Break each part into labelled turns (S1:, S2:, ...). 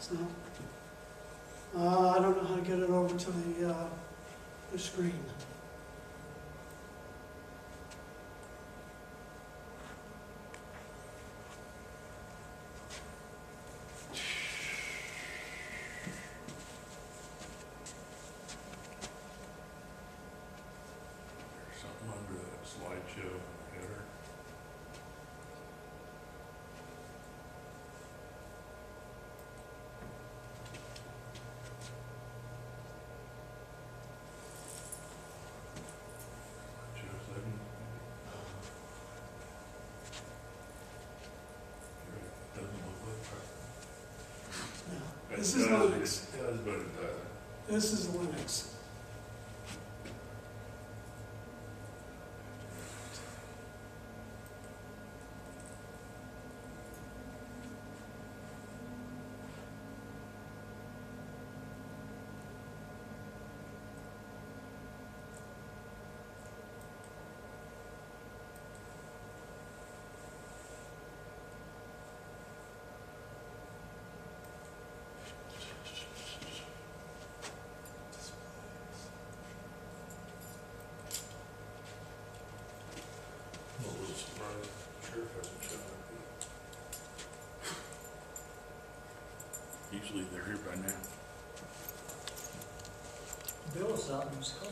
S1: It's not? I don't know how to get it over to the screen.
S2: There's something under that slideshow header. Slideshow setting. Doesn't look like that.
S1: No, this is
S2: It
S1: Linux.
S2: does, but it doesn't.
S1: This is Linux.
S2: I'm a little surprised. Sure, it hasn't shown up yet. Usually they're here by now.
S3: Bill's out in his car.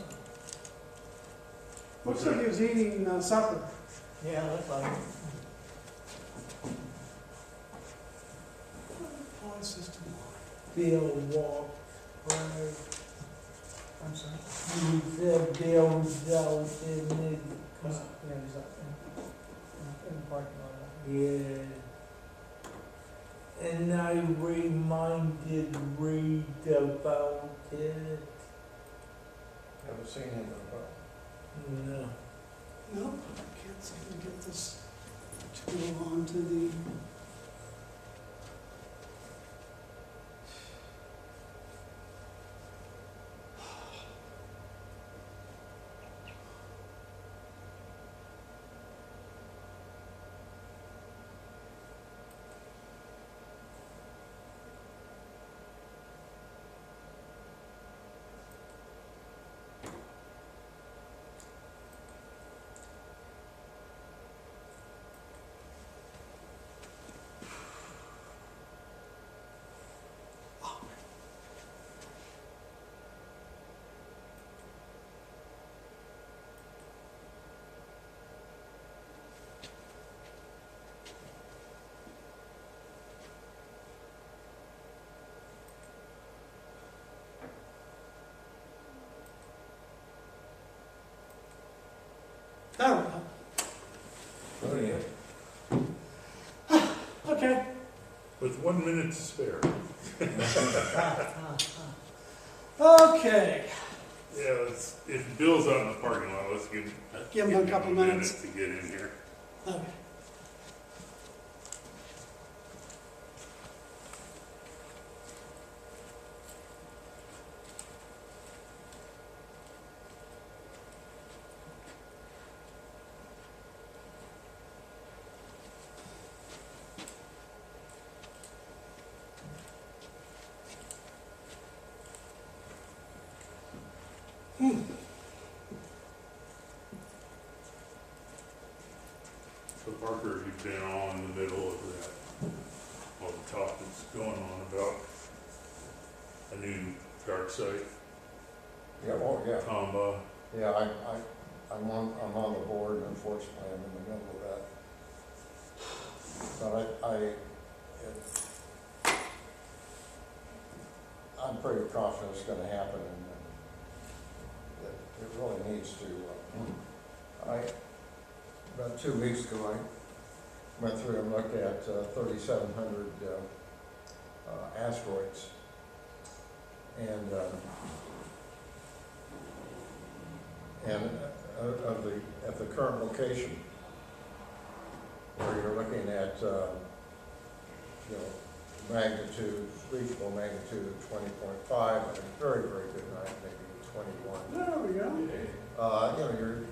S1: Looks like he was eating supper.
S3: Yeah, that's like,
S1: Point system on.
S4: Bill walked right.
S3: I'm sorry.
S4: He said Bill was out in the
S3: Yeah,
S4: car.
S3: he's up in the parking lot.
S4: Yeah. And I reminded Reed about it.
S5: Haven't seen him in a while.
S4: No.
S1: No, I can't seem to get this to go on to the. There we go.
S5: Oh, yeah.
S1: Okay.
S2: With 1 minute to spare.
S1: Okay.
S2: Yeah, if Bill's out in the parking lot, let's
S1: Give him a couple minutes.
S2: to get in here.
S1: Okay.
S2: So Parker, you've been on in the middle of that, all the talk that's going on about a new dark site,
S5: Yeah, oh, yeah.
S2: combo.
S5: Yeah, I'm on the board, and unfortunately, I'm in the middle of that. But I'm pretty confident it's gonna happen, and it really needs to. About 2 weeks ago, I went through and looked at 3,700 asteroids. And at the current location, where you're looking at, magnitude, reachable magnitude of 20.5, and a very, very good night, maybe 21.
S1: There we go.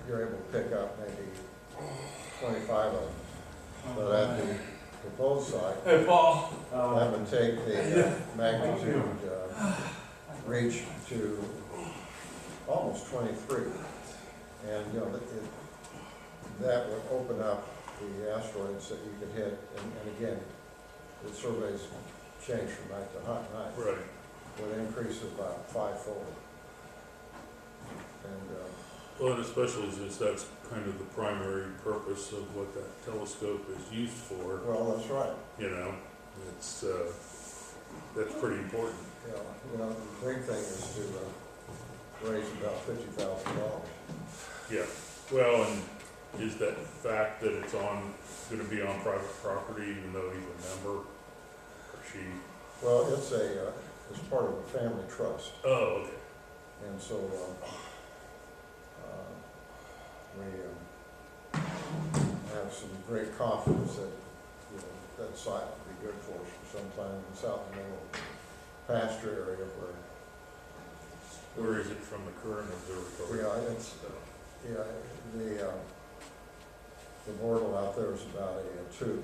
S5: You're able to pick up maybe 25 of them. So that'd be the both sides.
S2: Hey, Paul.
S5: That would take the magnitude reach to almost 23. And, you know, that would open up the asteroids that you could hit. And again, the surveys change from night to night.
S2: Right.
S5: Would increase about fivefold. And,
S2: Well, and especially since that's kind of the primary purpose of what that telescope is used for,
S5: well, that's right.
S2: you know, it's, that's pretty important.
S5: Yeah, you know, the big thing is to raise about $50,000.
S2: Yeah, well, and is that fact that it's gonna be on private property even though he's a member, or she?
S5: Well, it's part of a family trust,
S2: Oh, okay.
S5: and so, we have some great confidence that, you know, that site will be good for us for some time. It's out in the middle pasture area
S2: Where is it from the current observatory?
S5: yeah, it's, yeah, the border out there is about a 2,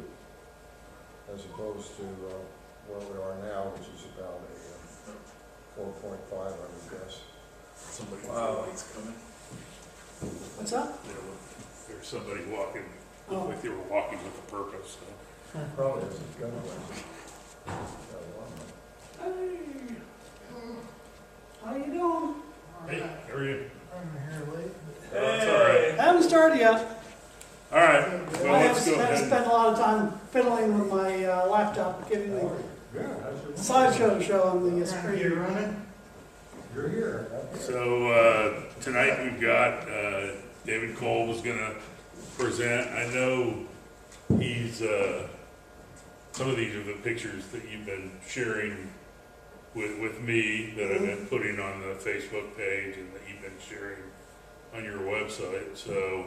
S5: as opposed to where we are now, which is about a 4.5, I would guess.
S2: Somebody lights coming.
S1: What's up?
S2: There's somebody walking,
S1: Oh.
S2: like they were walking with a purpose, so.
S5: Probably isn't going
S1: Hey, how you doing?
S2: Hey, how are you?
S3: I'm here late.
S2: That's all right.
S1: Haven't started yet.
S2: All right, well,
S1: I
S2: let's
S1: have
S2: go
S1: had to
S2: ahead.
S1: spend a lot of time fiddling with my laptop, getting the slideshow to show on the screen.
S3: running?
S5: You're here.
S2: So, tonight we've got, David Kolb is gonna present. I know he's, some of these are the pictures that you've been sharing with me, that I've been putting on the Facebook page and that you've been sharing on your website, so,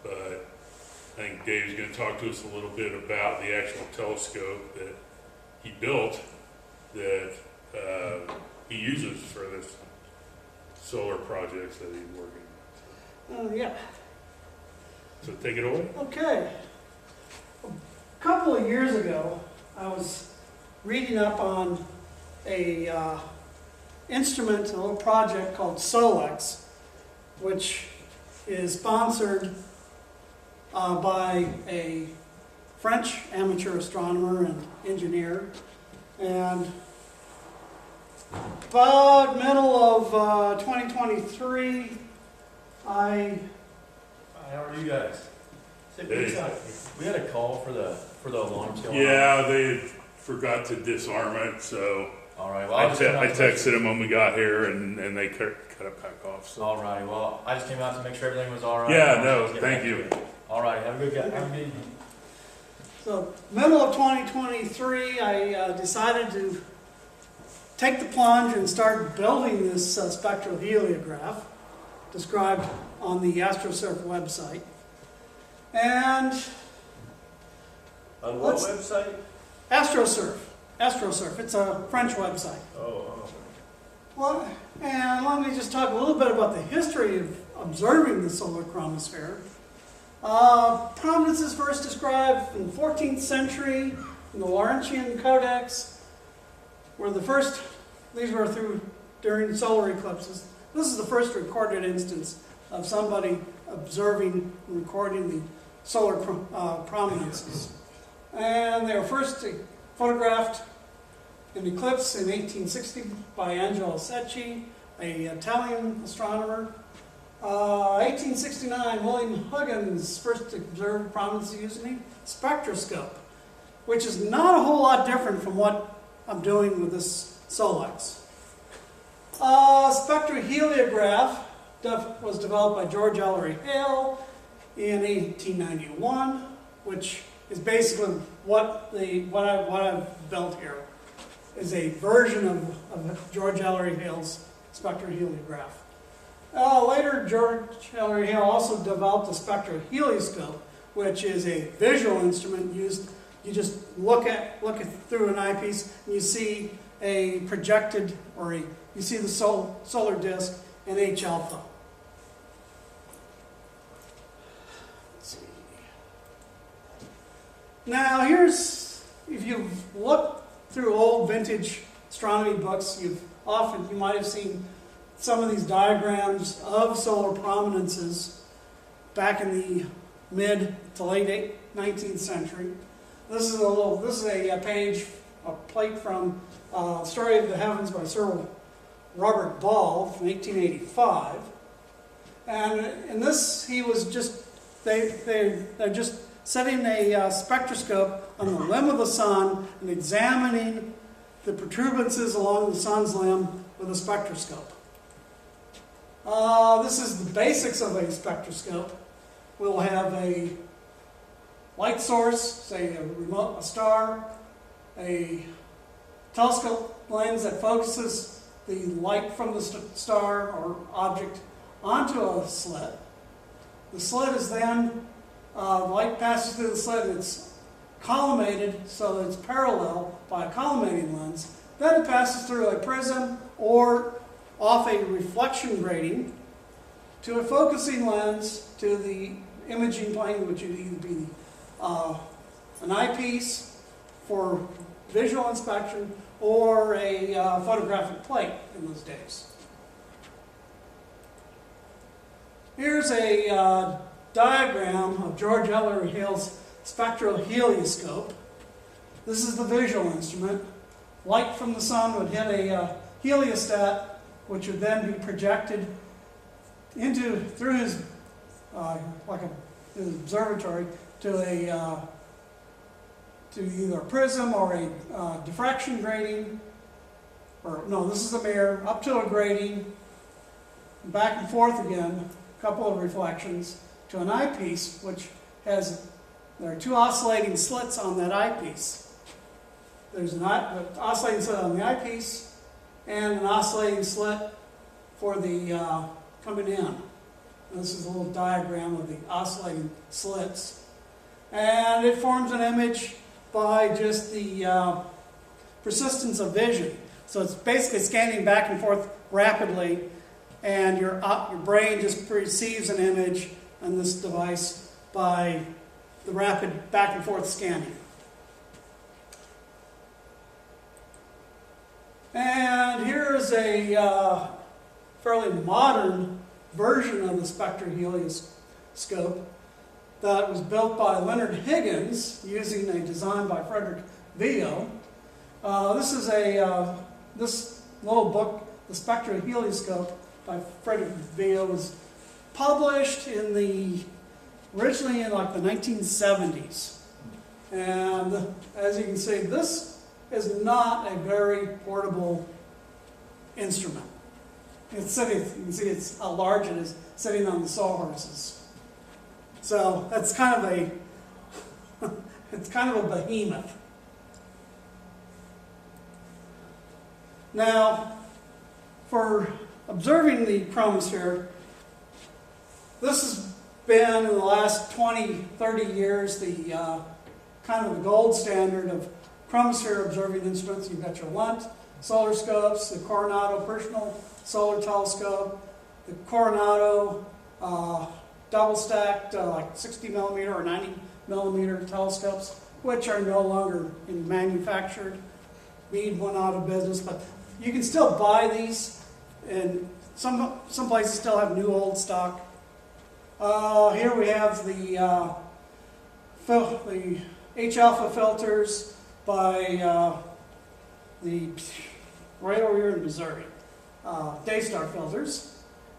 S2: but I think Dave's gonna talk to us a little bit about the actual telescope that he built, that, he uses for this solar projects that he's working on.
S1: Yeah,
S2: So take it away.
S1: okay. A couple of years ago, I was reading up on a instrument, a little project called SOLEX, which is sponsored by a French amateur astronomer and engineer. And about middle of 2023,
S6: How are you guys?
S2: Hey.
S6: We had a call for the alarms going
S2: Yeah, they forgot to disarm it, so
S6: on. All right. Well,
S2: I
S6: just came out to make-
S2: texted them when we got here, and they cut it back off. So.
S6: All right. Well, I just came out to make sure everything was all right.
S2: Yeah,
S6: I'll
S2: no,
S6: just get
S2: thank
S6: back
S2: you.
S6: to it. All right. Have a good evening.
S1: so middle of 2023, I decided to take the plunge and start building this spectroheliograph described on the AstroSurf website. And
S7: On what
S1: Let's-
S7: website?
S1: AstroSurf, it's a French website.
S7: Oh,
S1: Well, and let me just talk a little bit about the history of observing the solar chromosphere. Prominence is first described in the 14th century in the Laurentian Codex, where the first, these were during solar eclipses. This is the first recorded instance of somebody observing and recording the solar prominences. And they were first photographed in eclipse in 1860 by Angelo Secchi, an Italian astronomer. 1869, William Huggins first observed prominence using a spectroscope, which is not a whole lot different from what I'm doing with this SOLEX. Spectroheliograph was developed by George Ellery Hale in 1891, which is basically what I've built here is a version of George Ellery Hale's spectroheliograph. Later, George Ellery Hale also developed a spectrohelioscope, which is a visual instrument used. You just look through an eyepiece and you see a projected, you see the solar disk and H alpha. Let's see. Now here's, if you look through old vintage astronomy books, you might have seen some of these diagrams of solar prominences back in the mid to late 19th century. This is a page, a plate from Story of the Heavens by Sir Robert Ball from 1885. And in this, he was just, they're just setting a spectroscope on the limb of the sun and examining the protuberances along the sun's limb with a spectroscope. This is the basics of a spectroscope. We'll have a light source, say a star, a telescope lens that focuses the light from the star or object onto a slit. The slit is then, light passes through the slit and it's collimated so that it's parallel by a collimating lens. Then it passes through a prism or off a reflection grating to a focusing lens to the imaging plane, which would either be an eyepiece for visual inspection or a photographic plate in those days. Here's a diagram of George Ellery Hale's spectrohelioscope. This is the visual instrument. Light from the sun would hit a heliostat, which would then be projected through his his observatory to either a prism or a diffraction grating, or no, this is a mirror, up to a grating, back and forth again, a couple of reflections, to an eyepiece, which there are two oscillating slits on that eyepiece. There's an oscillating slit on the eyepiece and an oscillating slit for the coming in. And this is a little diagram of the oscillating slits. And it forms an image by just the persistence of vision. So it's basically scanning back and forth rapidly, and your brain just perceives an image on this device by the rapid back and forth scanning. And here is a fairly modern version of the spectrohelioscope that was built by Leonard Higgins using a design by Frederick Vio. This little book, The Spectrohelioscope by Frederick Vio, was published originally in like the 1970s. And as you can see, this is not a very portable instrument. It's sitting, you can see how large it is, sitting on the sawhorses. So that's kind of it's kind of a behemoth. Now, for observing the chromosphere, this has been in the last 20, 30 years the kind of the gold standard of chromosphere observing instruments. You've got your Lunt solar scopes, the Coronado Personal Solar Telescope, the Coronado double-stacked like 60 millimeter or 90 millimeter telescopes, which are no longer manufactured. Meade went out of business, but you can still buy these, and some places still have new old stock. Here we have the H-alpha filters by right over here in Missouri. Daystar filters.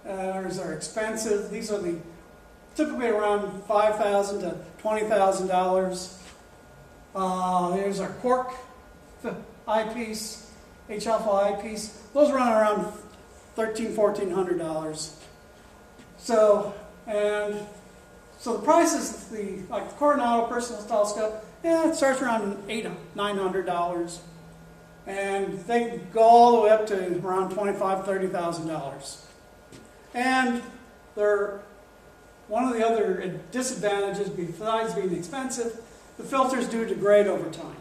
S1: These are expensive. These are typically around $5,000 to $20,000. Here's our Quark eyepiece, H-alpha eyepiece. Those run around $1,300, $1,400. So the prices, like the Coronado Personal Telescope, it starts around $800, $900. And they can go all the way up to around $25,000, $30,000. And one of the other disadvantages, besides being expensive, the filters do degrade over time.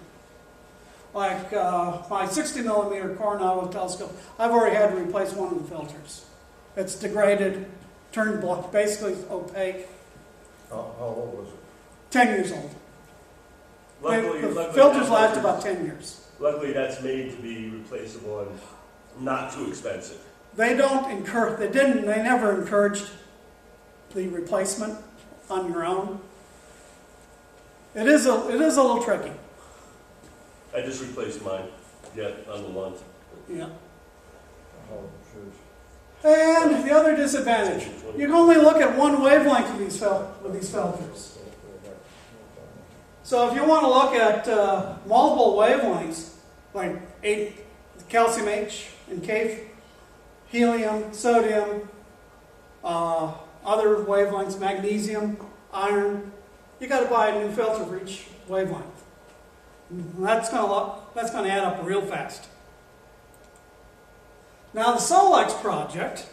S1: Like my 60 millimeter Coronado telescope, I've already had to replace one of the filters. It's degraded, turned basically opaque.
S5: How old was it?
S1: 10 years old.
S7: Luckily,
S1: The
S7: luckily
S1: filters
S7: that
S1: last
S7: filter-
S1: about 10 years.
S7: Luckily, that's made to be replaceable and not too expensive.
S1: They never encouraged the replacement on your own. It is a little tricky.
S7: I just replaced mine, yet on the one.
S1: Yeah.
S5: Oh, shoot.
S1: And the other disadvantage, you can only look at one wavelength with these filters. So if you want to look at multiple wavelengths, like calcium H and K, helium, sodium, other wavelengths, magnesium, iron, you got to buy a new filter for each wavelength. And that's going to add up real fast. Now the Solex project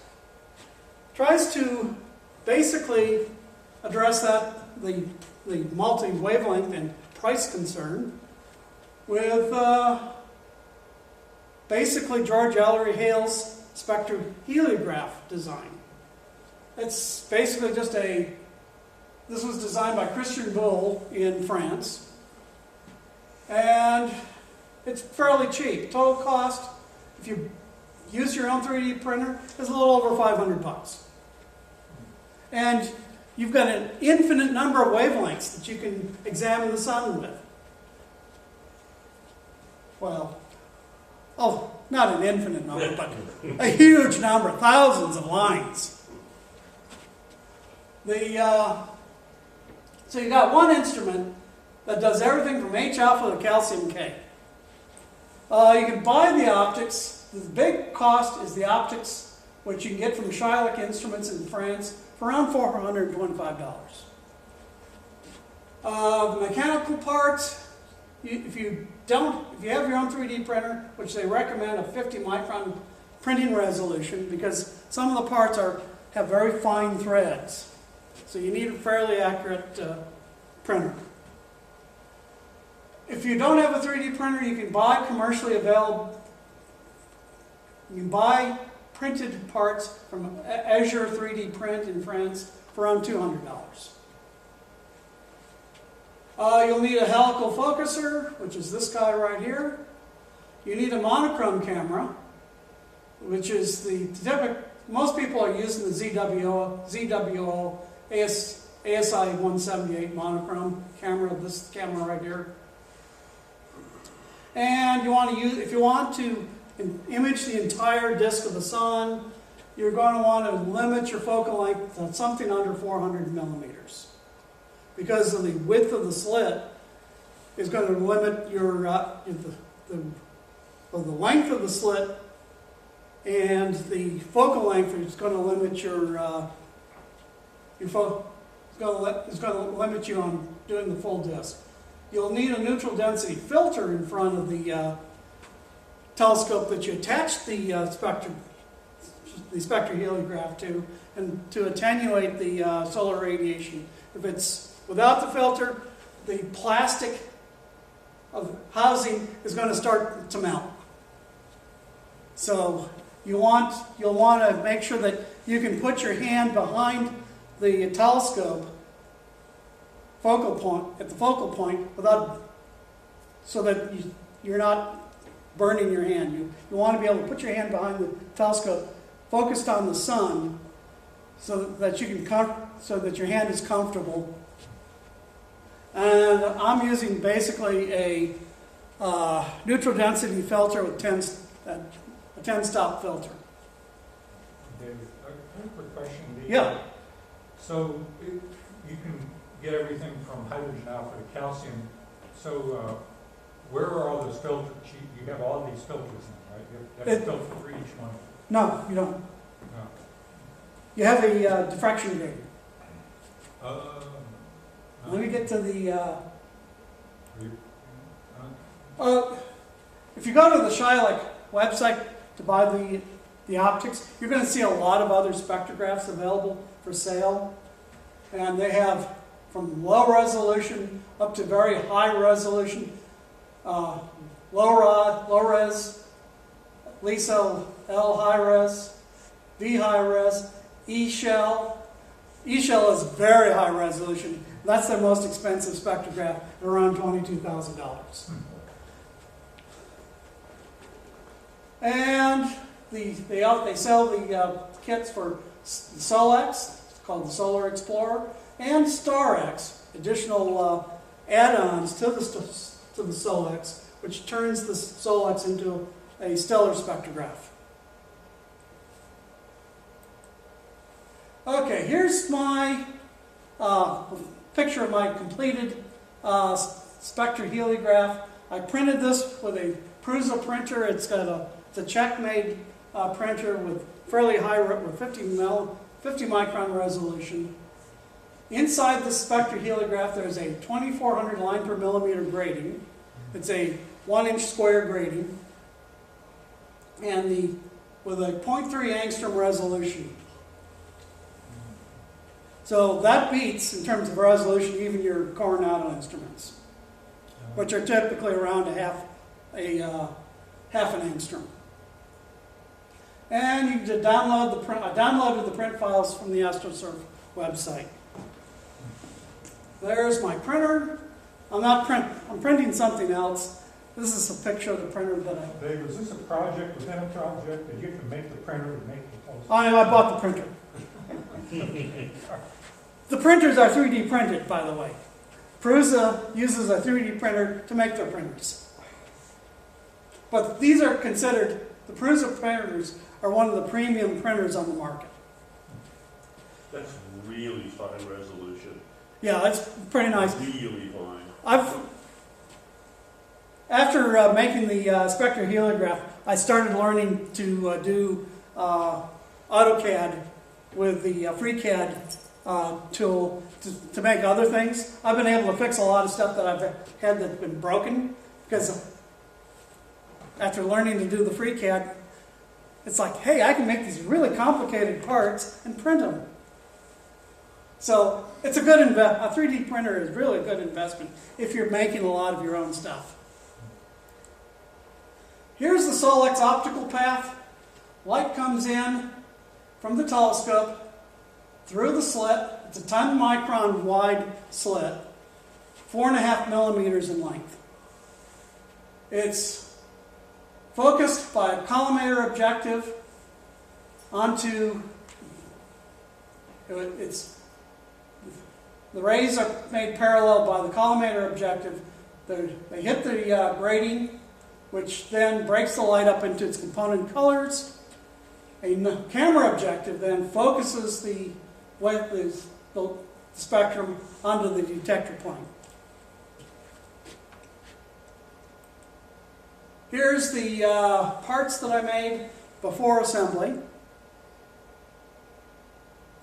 S1: tries to basically address the multi-wavelength and price concern with basically George Ellery Hale's spectroheliograph design. It's basically just this was designed by Christian Bull in France, and it's fairly cheap. Total cost, if you use your own 3D printer, is a little over $500. And you've got an infinite number of wavelengths that you can examine the sun with. Well, not an infinite number, but a huge number, thousands of lines. So you got one instrument that does everything from H alpha to calcium K. You can buy the optics. The big cost is the optics, which you can get from Shylock Instruments in France for around $425. The mechanical parts, if you have your own 3D printer, which they recommend a 50 micron printing resolution, because some of the parts have very fine threads. So you need a fairly accurate printer. If you don't have a 3D printer, you can buy commercially available. You can buy printed parts from Azure 3D Print in France for around $200. You'll need a helical focuser, which is this guy right here. You need a monochrome camera, which is the typical. Most people are using the ZWO ASI 178 monochrome camera, this camera right here. And if you want to image the entire disk of the sun, you're going to want to limit your focal length to something under 400 millimeters. Because of the width of the slit is going to limit your the length of the slit, and the focal length is going to limit it's going to limit you on doing the full disk. You'll need a neutral density filter in front of the telescope that you attach the spectroheliograph to, and to attenuate the solar radiation. If it's without the filter, the plastic of housing is going to start to melt. So you'll want to make sure that you can put your hand behind the telescope at the focal point so that you're not burning your hand. You want to be able to put your hand behind the telescope, focused on the sun, so that your hand is comfortable. And I'm using basically a neutral density filter with a 10-stop filter.
S8: David, I have a quick question.
S1: Yeah.
S8: So you can get everything from hydrogen alpha to calcium. So where are all those filters? You have all these filters in, right? You have a filter for each one.
S1: No, you don't.
S8: No.
S1: You have a diffraction grader.
S8: No.
S1: Let me get to the... if you go to the Shylock website to buy the optics, you're going to see a lot of other spectrographs available for sale. And they have from low resolution up to very high resolution, low res, LISA L high res, V high res, E-shell. E-shell is very high resolution. That's their most expensive spectrograph, at around $22,000. And they sell the kits for Solex, it's called the Solar Explorer, and StarX, additional add-ons to the Solex, which turns the Solex into a stellar spectrograph. Okay, here's my picture of my completed spectroheliograph. I printed this with a Prusa printer. It's a Czech-made printer with fairly high, with 50 micron resolution. Inside the spectroheliograph, there's a 2400 line per millimeter grating. It's a 1-inch square grating, and with a 0.3 angstrom resolution. So that beats, in terms of resolution, even your Coronado instruments, which are typically around half an angstrom. And you can download the print. I downloaded the print files from the AstroSurf website. There's my printer. I'm printing something else. This is a picture of the printer that
S8: Dave, was this a project within a project? Did you have to make the printer to make the post?
S1: I bought the printer. The printers are 3D printed, by the way. Prusa uses a 3D printer to make their printers. But these are considered, the Prusa printers are one of the premium printers on the market.
S7: That's really fine resolution.
S1: Yeah, it's pretty nice.
S7: Really fine.
S1: After making the spectroheliograph, I started learning to do AutoCAD with the FreeCAD tool to make other things. I've been able to fix a lot of stuff that I've had that's been broken, because after learning to do the FreeCAD, it's like, hey, I can make these really complicated parts and print them. So it's a 3D printer is really a good investment if you're making a lot of your own stuff. Here's the Solex optical path. Light comes in from the telescope through the slit. It's a 10 micron wide slit, 4.5 millimeters in length. It's focused by a collimator objective onto, the rays are made parallel by the collimator objective. They hit the grating, which then breaks the light up into its component colors. A camera objective then focuses the spectrum onto the detector plane. Here's the parts that I made before assembly.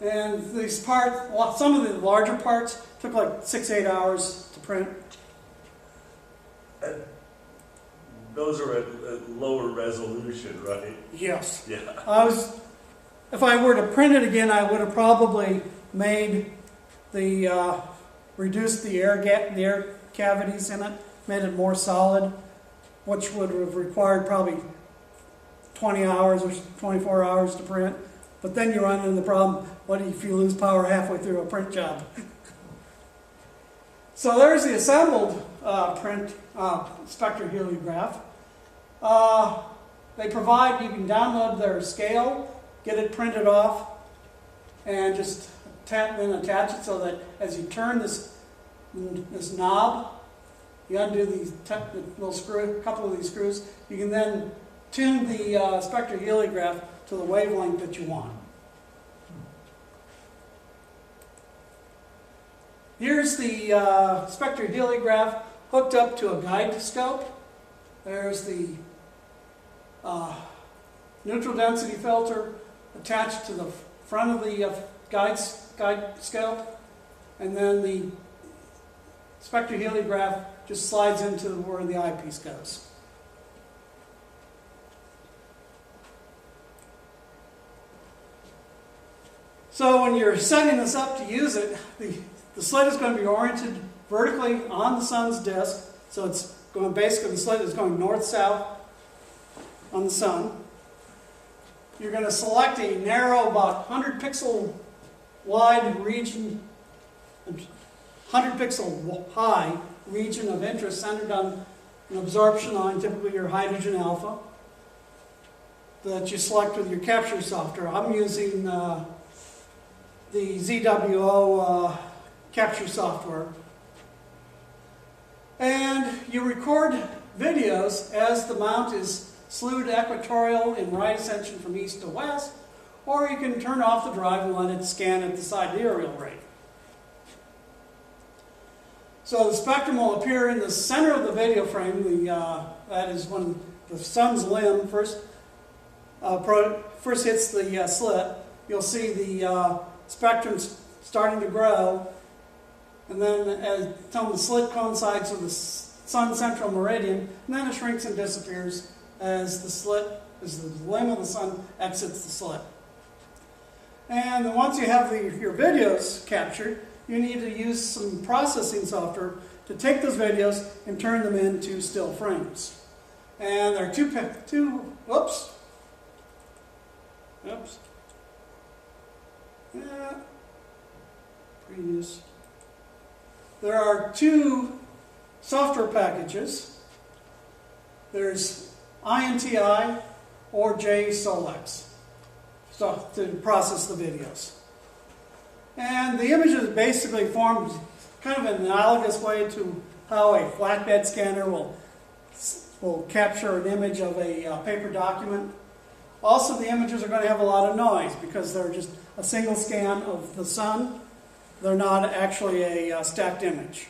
S1: And these parts, some of the larger parts took like 6-8 hours to print.
S7: Those are at lower resolution, right?
S1: Yes.
S7: Yeah.
S1: If I were to print it again, I would have probably made reduced the air cavities in it, made it more solid, which would have required probably 20 hours or 24 hours to print. But then you run into the problem, what if you lose power halfway through a print job? So there's the assembled print spectroheliograph. They provide, you can download their scale, get it printed off, and just attach it so that as you turn this knob, you undo these little couple of these screws, you can then tune the spectroheliograph to the wavelength that you want. Here's the spectroheliograph hooked up to a guide scope. There's the neutral density filter attached to the front of the guide scope, and then the spectroheliograph just slides into where the eyepiece goes. So when you're setting this up to use it, the slit is going to be oriented vertically on the sun's disk. So it's going, basically the slit is going north-south on the sun. You're going to select a narrow, about 100 pixel wide region, 100 pixel high region of interest centered on an absorption line, typically your hydrogen alpha, that you select with your capture software. I'm using the ZWO capture software. And you record videos as the mount is slewed equatorial in right ascension from east to west, or you can turn off the drive and let it scan at the sidereal rate. So the spectrum will appear in the center of the video frame. That is when the sun's limb first hits the slit. You'll see the spectrum starting to grow, and then until the slit coincides with the sun's central meridian, and then it shrinks and disappears as the limb of the sun exits the slit. And then once you have your videos captured, you need to use some processing software to take those videos and turn them into still frames. And there are There are two software packages. There's INTI or JSOLEX to process the videos. And the images basically formed kind of an analogous way to how a flatbed scanner will capture an image of a paper document. Also, the images are going to have a lot of noise because they're just a single scan of the sun. They're not actually a stacked image.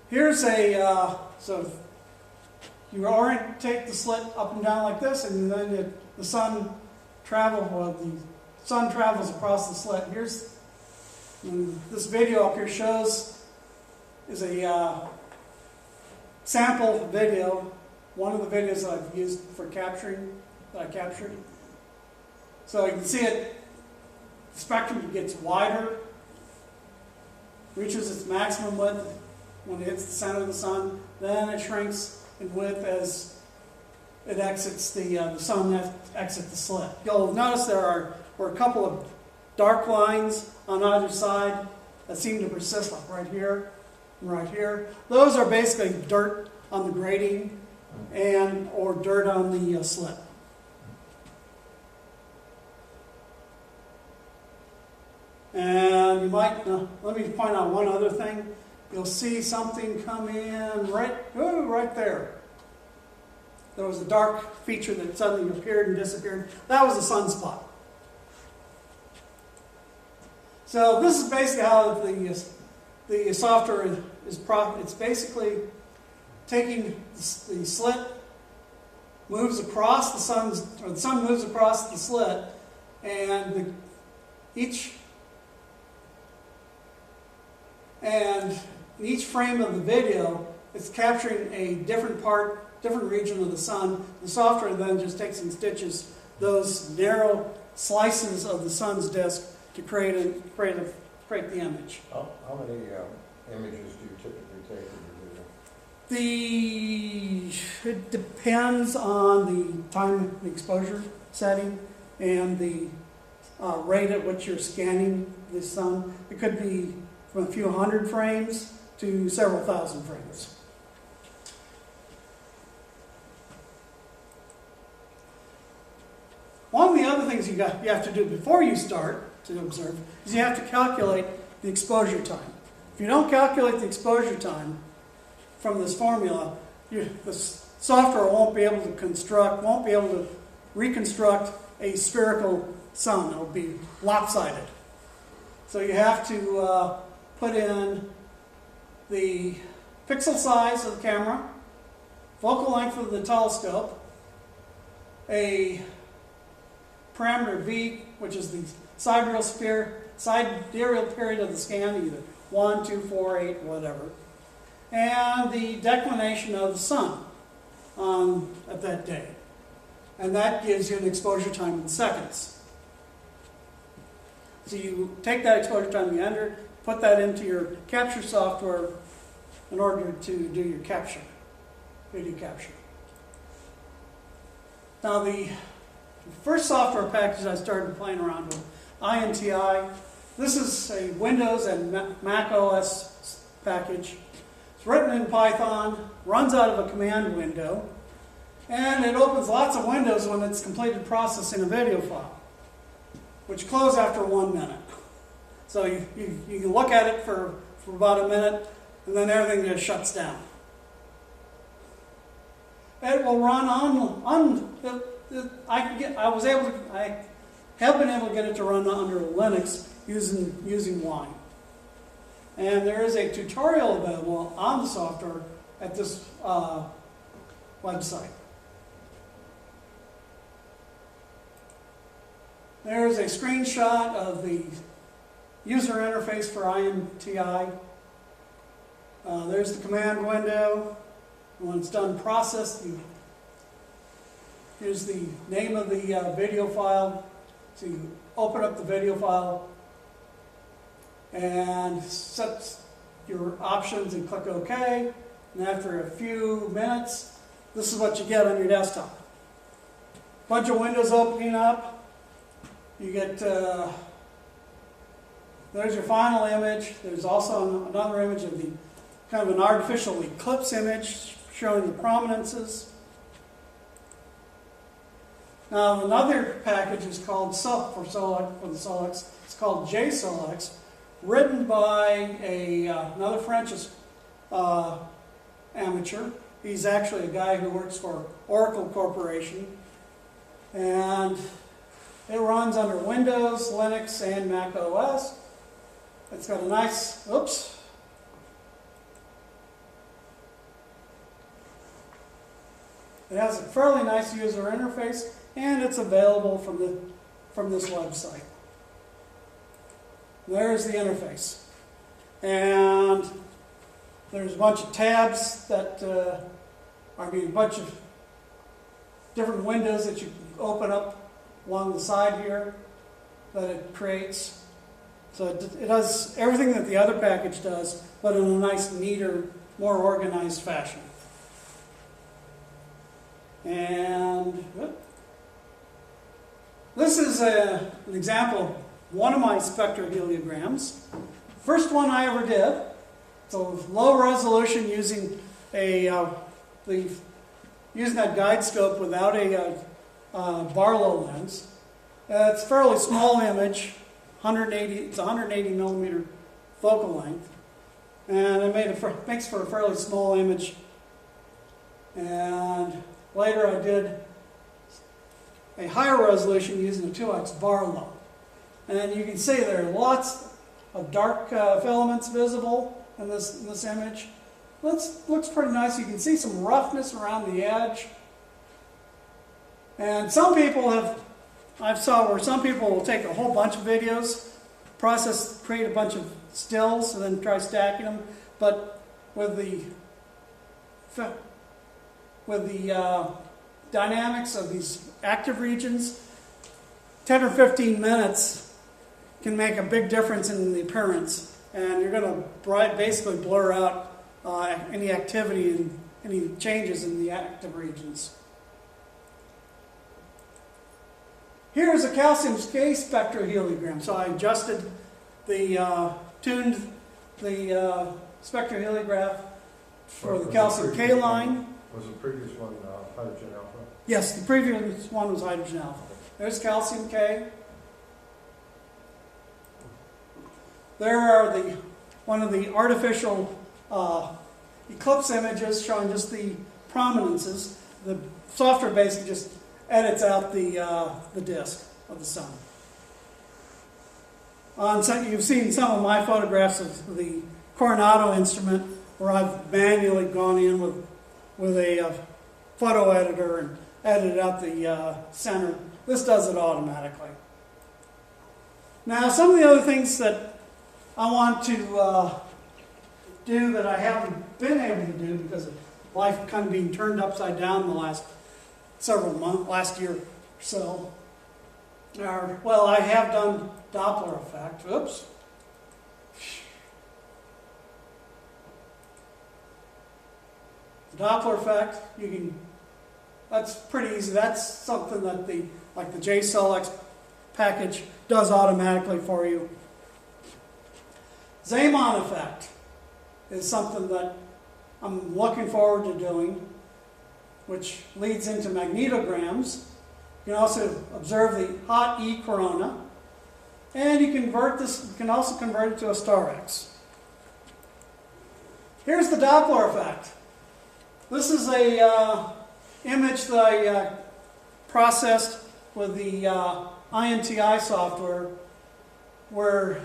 S1: Here's so you orientate the slit up and down like this, and then the sun travels across the slit. This video up here is a sample video, one of the videos that I've used for captured. So you can see the spectrum gets wider, reaches its maximum width when it hits the center of the sun, then it shrinks in width as it exits the sun exits the slit. You'll notice there were a couple of dark lines on either side that seem to persist, like right here and right here. Those are basically dirt on the grating or dirt on the slit. And you might, let me point out one other thing. You'll see something come in right there. There was a dark feature that suddenly appeared and disappeared. That was a sunspot. So this is basically how the software it's basically taking the slit, moves across the sun moves across the slit, and each frame of the video is capturing a different region of the sun. The software then just takes and stitches those narrow slices of the sun's disk to create the image.
S5: How many images do you typically take in your video?
S1: It depends on the time, the exposure setting, and the rate at which you're scanning the sun. It could be from a few hundred frames to several thousand frames. One of the other things you have to do before you start to observe is you have to calculate the exposure time. If you don't calculate the exposure time from this formula, the software won't be able to reconstruct a spherical sun. It'll be lopsided. So you have to put in the pixel size of the camera, focal length of the telescope, a parameter V, which is the sidereal period of the scan, either 1, 2, 4, 8, whatever, and the declination of the sun at that day. And that gives you an exposure time in seconds. So you take that exposure time you enter, put that into your capture software in order to do your video capture. Now the first software package I started playing around with, INTI, This is a Windows and Mac OS package. It's written in Python, runs out of a command window, and it opens lots of windows when it's completed processing a video file, which close after 1 minute. So you can look at it for about a minute, and then everything just shuts down. It will run I have been able to get it to run under Linux using Wine. And there is a tutorial available on the software at this website. There's a screenshot of the user interface for INTI. There's the command window. When it's done process, here's the name of the video file. So you open up the video file and set your options and click OK. And after a few minutes, this is what you get on your desktop. Bunch of windows opening up. You get, there's your final image. There's also another image of the kind of an artificial eclipse image showing the prominences. Now another package is called for the Solex. It's called JSolex, written by another French amateur. He's actually a guy who works for Oracle Corporation, and it runs under Windows, Linux, and Mac OS. It's got a nice, it has a fairly nice user interface, and it's available from this website. There's the interface. And there's a bunch of tabs that a bunch of different windows that you can open up along the side here that it creates. So it does everything that the other package does, but in a nice, neater, more organized fashion. And this is an example of one of my spectroheliograms. First one I ever did. So low resolution using using that guide scope without a Barlow lens. It's a fairly small image, it's 180 millimeter focal length, and it makes for a fairly small image. And later I did a higher resolution using a 2x Barlow. And you can see there are lots of dark filaments visible in this image. Looks pretty nice. You can see some roughness around the edge. And some people I saw where some people will take a whole bunch of videos, create a bunch of stills, and then try stacking them. But with the dynamics of these active regions, 10 or 15 minutes can make a big difference in the appearance. And you're going to basically blur out any activity and any changes in the active regions. Here's a calcium K spectroheliograph. So I adjusted tuned the spectroheliograph for the calcium K line.
S5: Was the previous one hydrogen alpha?
S1: Yes, the previous one was hydrogen alpha. There's calcium K. There are one of the artificial eclipse images showing just the prominences. The software basically just edits out the disk of the sun. You've seen some of my photographs of the Coronado instrument where I've manually gone in with a photo editor and edited out the center. This does it automatically. Now, some of the other things that I want to do that I haven't been able to do because of life kind of being turned upside down the last year or so. Well, I have done Doppler effect. Oops. The Doppler effect, that's pretty easy. That's something that the JSolex package does automatically for you. Zeeman effect is something that I'm looking forward to doing, which leads into magnetograms. You can also observe the hot E corona, and you can also convert it to a star X. Here's the Doppler effect. This is a image that I processed with the INTI software, where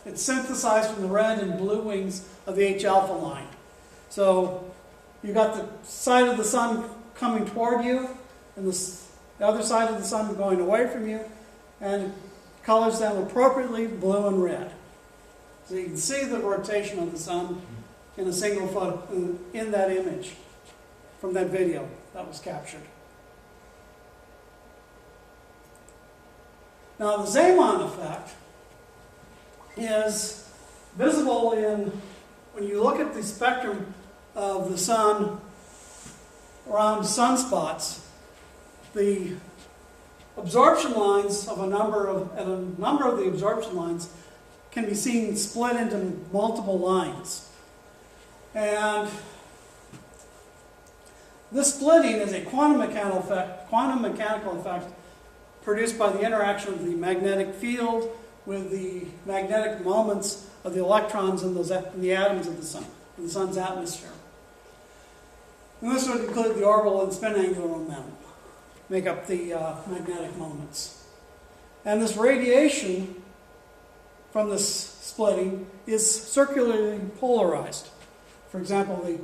S1: it's synthesized from the red and blue wings of the H alpha line. So you've got the side of the sun coming toward you, and the other side of the sun going away from you, and it colors them appropriately blue and red. So you can see the rotation of the sun in a single photo in that image from that video that was captured. Now the Zeeman effect is visible when you look at the spectrum of the sun around sunspots. The absorption lines of a number of the absorption lines can be seen split into multiple lines. And this splitting is a quantum mechanical effect produced by the interaction of the magnetic field with the magnetic moments of the electrons in the atoms of the sun's atmosphere. And this would include the orbital and spin angular momentum, make up the magnetic moments. And this radiation from this splitting is circularly polarized. For example, the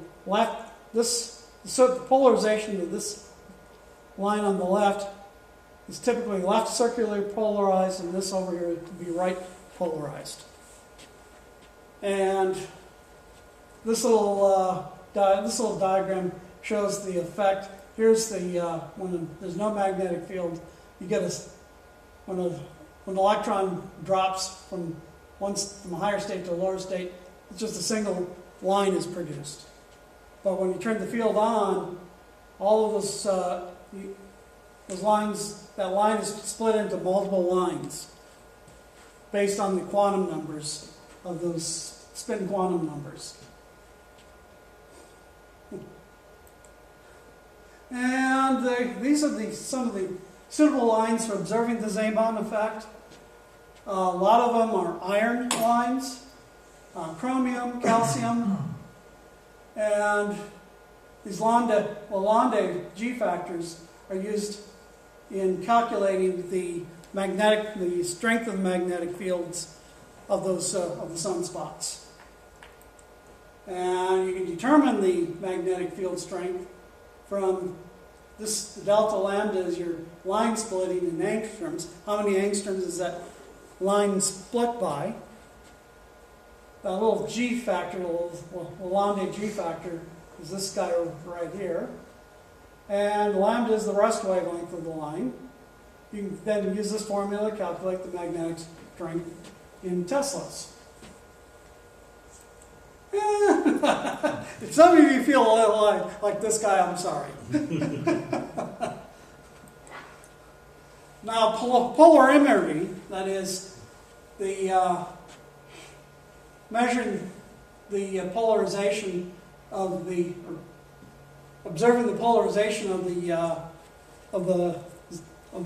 S1: polarization of this line on the left is typically left circularly polarized, and this over here would be right polarized. And this little diagram shows the effect. Here's when there's no magnetic field, you get when an electron drops from a higher state to a lower state, it's just a single line is produced. But when you turn the field on, all of those lines, that line is split into multiple lines based on the quantum numbers of those spin quantum numbers. And these are some of the suitable lines for observing the Zeeman effect. A lot of them are iron lines, chromium, calcium, and these Lalonde G factors are used in calculating the strength of the magnetic fields of the sunspots. And you can determine the magnetic field strength from this. The delta lambda is your line splitting in angstroms. How many angstroms is that line split by? That little G factor, Lalonde G factor, is this guy right here. And lambda is the rest wavelength of the line. You can then use this formula to calculate the magnetic strength in Teslas. If some of you feel a little like this guy, I'm sorry. Now, polarimetry, that is measuring the polarization of observing the polarization of the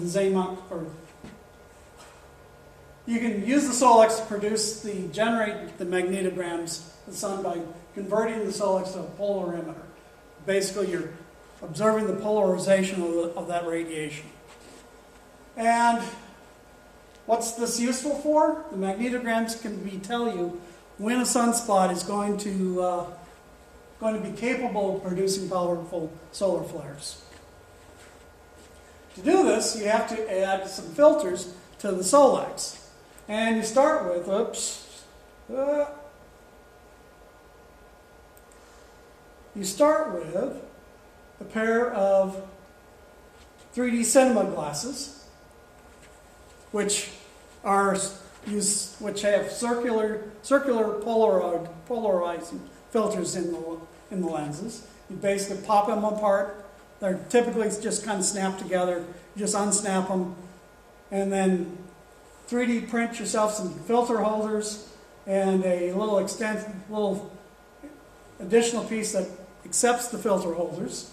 S1: Zeeman, or you can use the SOLEX to generate the magnetograms of the sun by converting the SOLEX to a polarimeter. Basically, you're observing the polarization of that radiation. And what's this useful for? The magnetograms can tell you when a sunspot is going to be capable of producing powerful solar flares. To do this, you have to add some filters to the SOLEX. And you start with, you start with a pair of 3D cinema glasses, which have circular polarizing filters in the lenses. You basically pop them apart. They're typically just kind of snapped together. You just unsnap them, and then 3D print yourself some filter holders, and a little little additional piece that accepts the filter holders.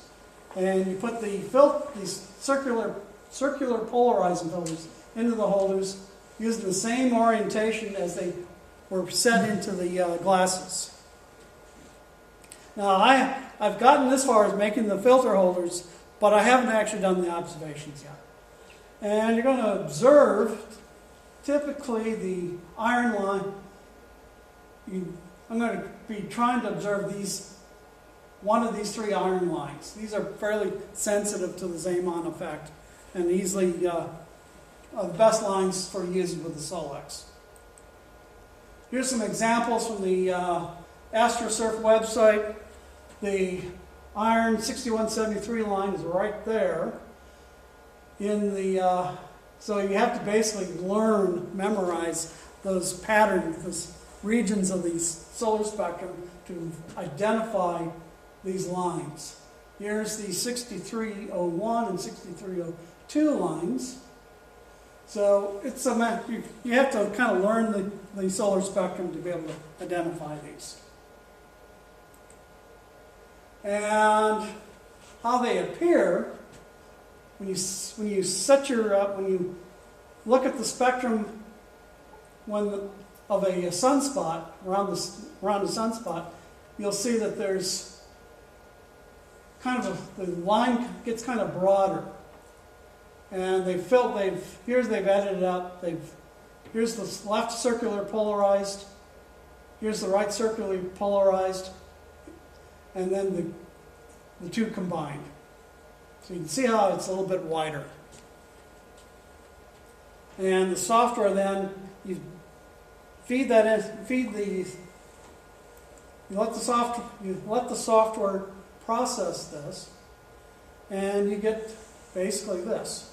S1: And you put these circular polarizing filters into the holders using the same orientation as they were set into the glasses. Now I've gotten this far as making the filter holders, but I haven't actually done the observations yet. And you're going to observe typically the iron line. I'm going to be trying to observe one of these three iron lines. These are fairly sensitive to the Zeeman effect and easily the best lines for using with the Solex. Here's some examples from the AstroSurf website. The iron 6173 line is right there. So you have to basically memorize those patterns, those regions of the solar spectrum to identify these lines. Here's the 6301 and 6302 lines. So it's you have to kind of learn the solar spectrum to be able to identify these. And how they appear, when you look at the spectrum of a sunspot around the sunspot, you'll see that there's the line gets kind of broader. And they've edited up. Here's the left circular polarized. Here's the right circularly polarized. And then the two combined. So you can see how it's a little bit wider. And the software then, you feed that in, you let the software process this, and you get basically this.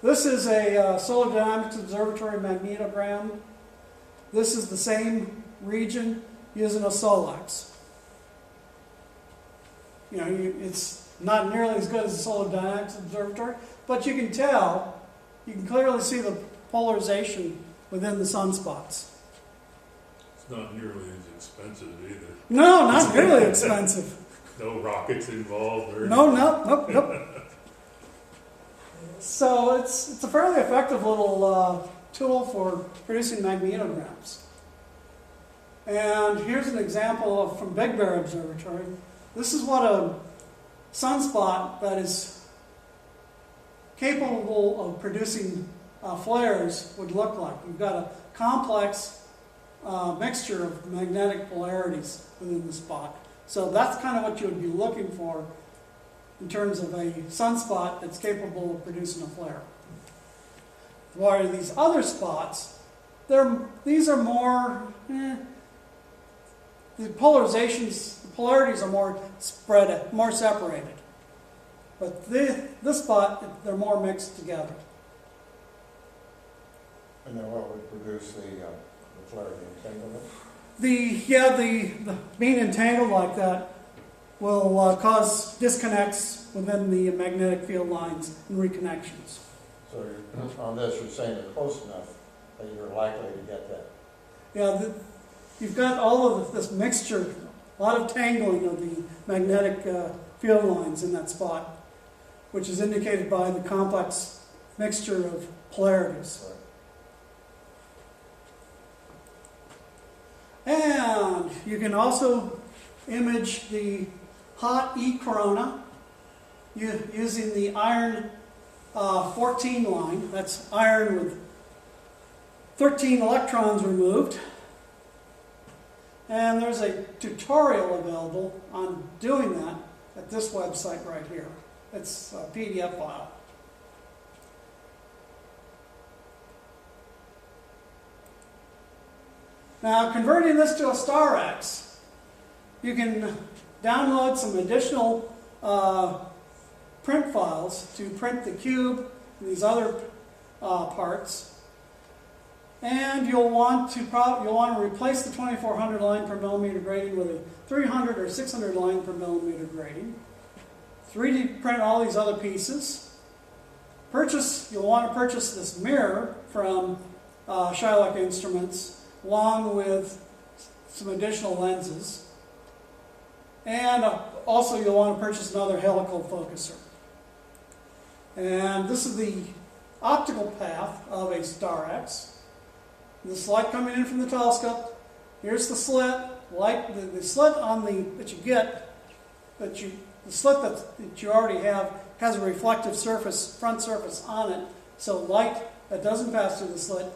S1: This is a Solar Dynamics Observatory magnetogram. This is the same region using a Solex. It's not nearly as good as the Solar Dynamics Observatory, but you can clearly see the polarization within the sunspots.
S2: It's not nearly as expensive either.
S1: No, not really expensive.
S2: No rockets involved or
S1: Nope. So it's a fairly effective little tool for producing magnetograms. And here's an example from Big Bear Observatory. This is what a sunspot that is capable of producing flares would look like. You've got a complex mixture of magnetic polarities within the spot. So that's kind of what you would be looking for in terms of a sunspot that's capable of producing a flare. While these other spots, these are more, the polarities are more spread, more separated. But this spot, they're more mixed together.
S5: And then what would produce the flare, the entanglement?
S1: The being entangled like that will cause disconnects within the magnetic field lines and reconnections.
S5: So on this, you're saying they're close enough that you're likely to get that.
S1: Yeah, you've got all of this mixture, a lot of tangling of the magnetic field lines in that spot, which is indicated by the complex mixture of polarities. Right. And you can also image the hot E corona using the iron 14 line. That's iron with 13 electrons removed. And there's a tutorial available on doing that at this website right here. It's a PDF file. Now, converting this to a StarX, you can download some additional print files to print the cube and these other parts. And you'll want to replace the 2400 line per millimeter grading with a 300 or 600 line per millimeter grading. 3D print all these other pieces. You'll want to purchase this mirror from Shylock Instruments along with some additional lenses. And also you'll want to purchase another helical focuser. And this is the optical path of a Star X. This light coming in from the telescope. Here's the slit. The slit on that you get, the slit that you already have has a reflective surface, front surface on it. So light that doesn't pass through the slit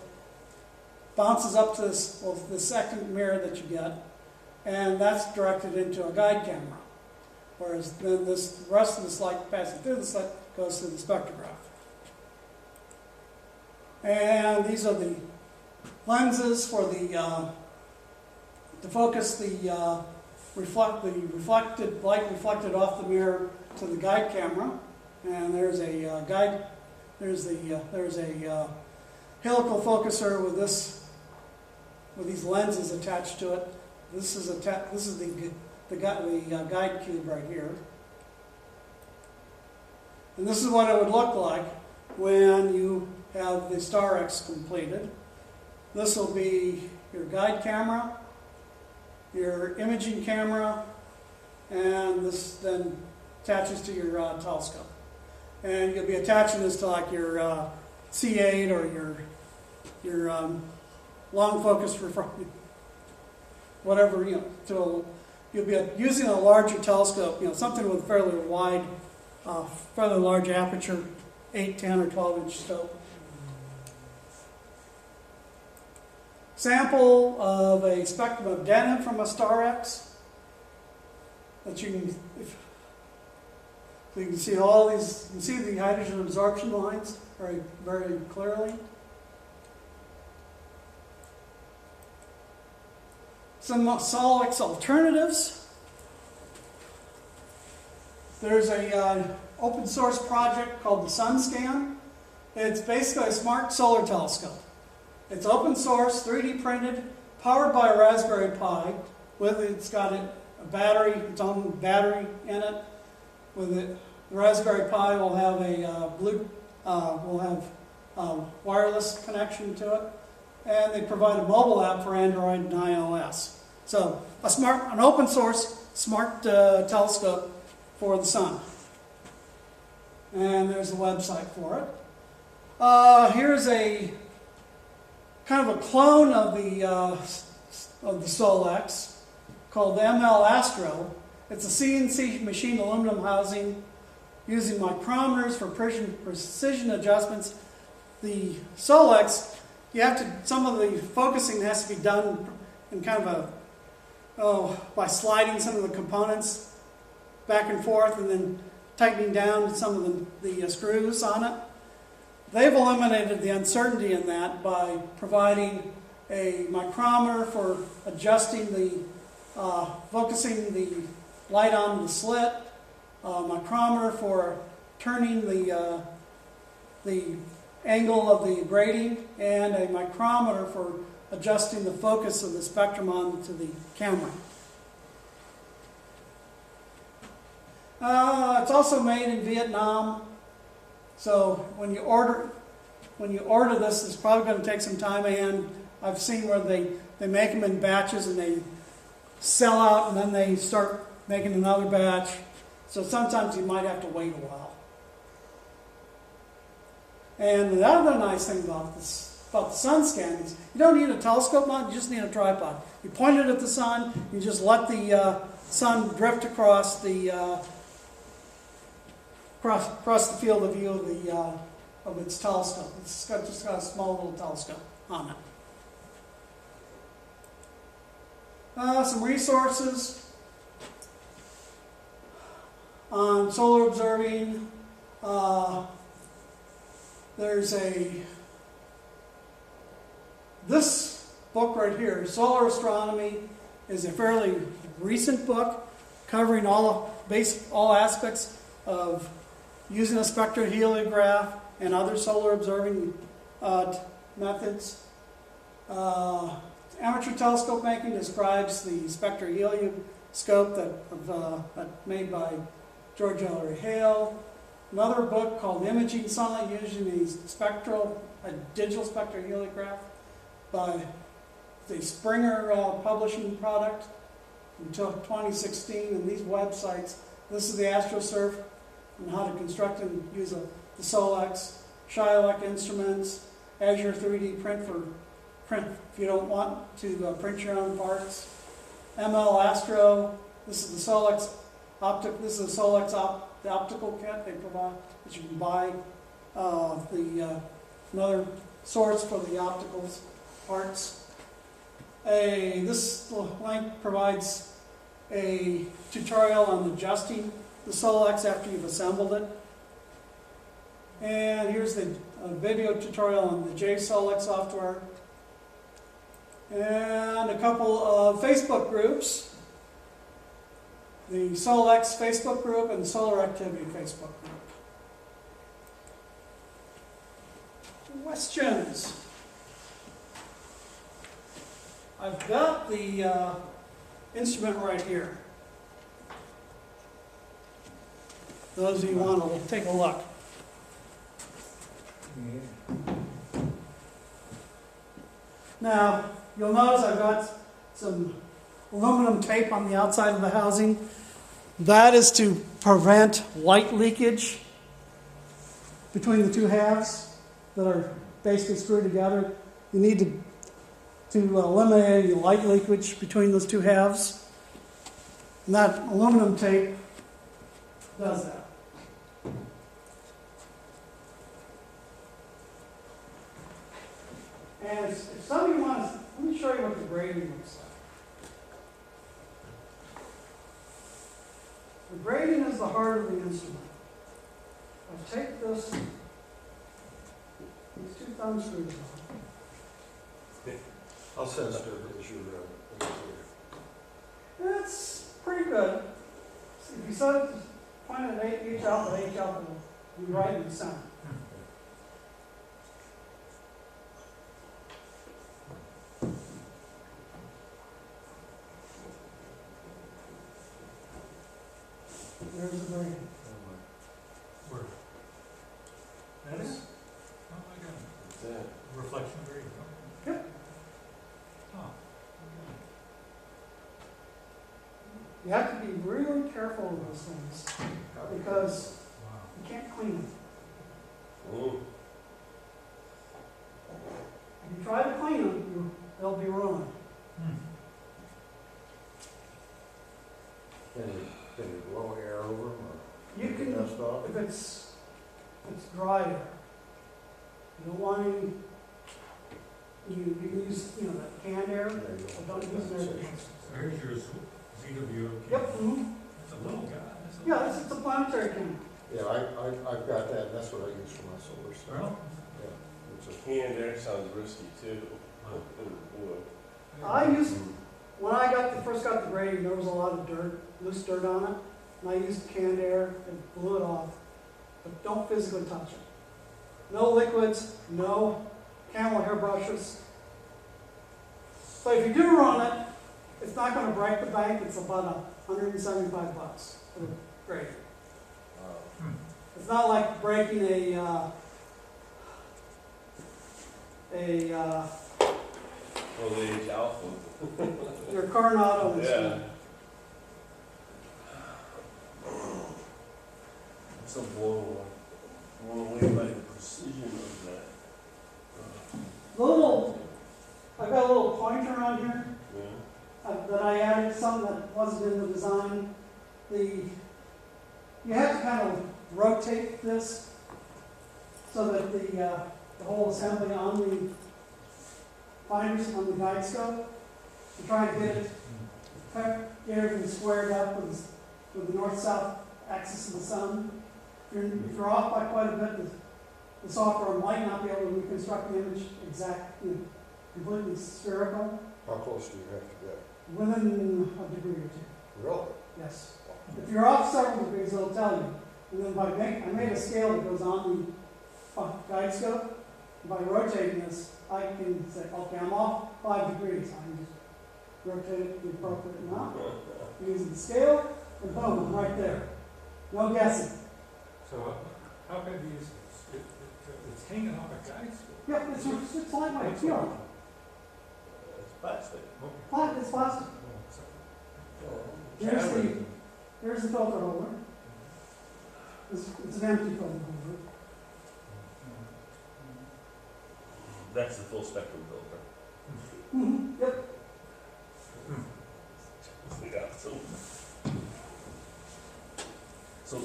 S1: bounces up to the second mirror that you get, and that's directed into a guide camera. Whereas then the rest of this light passing through the slit goes through the spectrograph. And these are the lenses for to focus the reflected light reflected off the mirror to the guide camera. And there's a there's a helical focuser with these lenses attached to it. This is the guide cube right here. And this is what it would look like when you have the Star X completed. This will be your guide camera, your imaging camera, and this then attaches to your telescope. And you'll be attaching this to like your C8 or your long focus whatever, you'll be using a larger telescope, something with fairly wide, fairly large aperture, 8, 10, or 12-inch scope. Sample of a spectrum of denim from a Star X that you can see all these. You can see the hydrogen absorption lines very, very clearly. Some Sol X alternatives. There's a open source project called the SunScan. It's basically a smart solar telescope. It's open source, 3D printed, powered by a Raspberry Pi. It's got a battery, its own battery in it. With it, the Raspberry Pi will have a wireless connection to it, and they provide a mobile app for Android and iOS. So an open source smart telescope for the sun. And there's a website for it. Here's a kind of a clone of the Sol X called the ML Astro. It's a CNC machine aluminum housing using micrometers for precision adjustments. The Sol X, some of the focusing has to be done in kind of by sliding some of the components back and forth and then tightening down some of the screws on it. They've eliminated the uncertainty in that by providing a micrometer for adjusting focusing the light on the slit, a micrometer for turning the angle of the grating, and a micrometer for adjusting the focus of the spectrum onto the camera. It's also made in Vietnam, so when you order this, it's probably going to take some time, and I've seen where they make them in batches and they sell out and then they start making another batch. So sometimes you might have to wait a while. And the other nice thing about the SunScan is you don't need a telescope mount, you just need a tripod. You point it at the sun, you just let the sun drift across the field of view of its telescope. It's just got a small little telescope on it. Some resources on solar observing. There's this book right here, Solar Astronomy, is a fairly recent book covering all aspects of using a spectroheliograph and other solar observing methods. Amateur telescope making describes the spectrohelioscope that made by George Ellery Hale. Another book called Imaging Sunlight Using a Digital Spectroheliograph by the Springer publishing product until 2016, and these websites, this is the AstroSurf and how to construct and use the Solex, Shylock Instruments, Azure 3D print for print if you don't want to print your own parts, ML Astro, this is the Solex this is the Solex the optical kit they provide that you can buy, another source for the opticals parts. This link provides a tutorial on adjusting the Solex after you've assembled it. And here's the video tutorial on the JSolex software. And a couple of Facebook groups. The Solex Facebook group and the Solar Activity Facebook group. Questions? I've got the instrument right here. Those of you who want to take a look. Now, you'll notice I've got some aluminum tape on the outside of the housing. That is to prevent light leakage between the two halves that are basically screwed together. You need to eliminate any light leakage between those two halves. And that aluminum tape does that. And if some of you want to, let me show you what the grading looks like. The grading is the heart of the instrument. I'll take these two thumb screws off.
S5: How sensitive is your
S1: It's pretty good. If you set it, point it at each outlet will be right in the center. There's the grading.
S8: Where? That is? Oh my God.
S6: That's it.
S8: Reflection grade.
S1: Yep.
S8: Oh.
S1: You have to be really careful with those things because
S8: Wow.
S1: you can't clean them. If you try to clean them, they'll be ruined.
S5: Can you blow air over them or
S1: You can,
S5: dust off?
S1: if it's dry air, you don't want any. You can use that canned air, but don't use air.
S8: Here's your ZWO.
S1: Yep. Mm-hmm.
S8: It's a little guy.
S1: Yeah, it's a planetary camera.
S5: Yeah, I've got that, and that's what I use for my solar stuff.
S8: Well,
S5: Yeah, it's a
S7: Canned air sounds risky too.
S1: I used, when I first got the grading, there was a lot of dirt, loose dirt on it, and I used canned air and blew it off. But don't physically touch it. No liquids, no camel hair brushes. So if you do run it, it's not going to break the bank. It's about $175 for the grading. It's not like breaking
S7: Foliage alpha.
S1: your Coronado instrument.
S7: I'm so blown away by the precision of that.
S1: I've got a little pointer on here
S7: Yeah.
S1: that I added, something that wasn't in the design. You have to kind of rotate this so that the whole assembly on the finders on the guide scope, to try and get everything squared up with the north-south axis of the sun. If you're off by quite a bit, the software might not be able to reconstruct the image completely spherical.
S5: How close do you have to get?
S1: Within a degree or two.
S5: Really?
S1: Yes. If you're off several degrees, it'll tell you. And then I made a scale that goes on the guide scope. By rotating this, I can say, okay, I'm off 5 degrees. I can just rotate it the appropriate amount. Using the scale, and boom, I'm right there. No guessing.
S8: so how big is this? It's hanging off a guide scope.
S1: Yep, it's like my field.
S7: Plastic.
S1: It's plastic. Here's the filter holder. It's an empty filter holder.
S7: That's the full spectrum filter.
S1: Yep.
S7: Yeah, so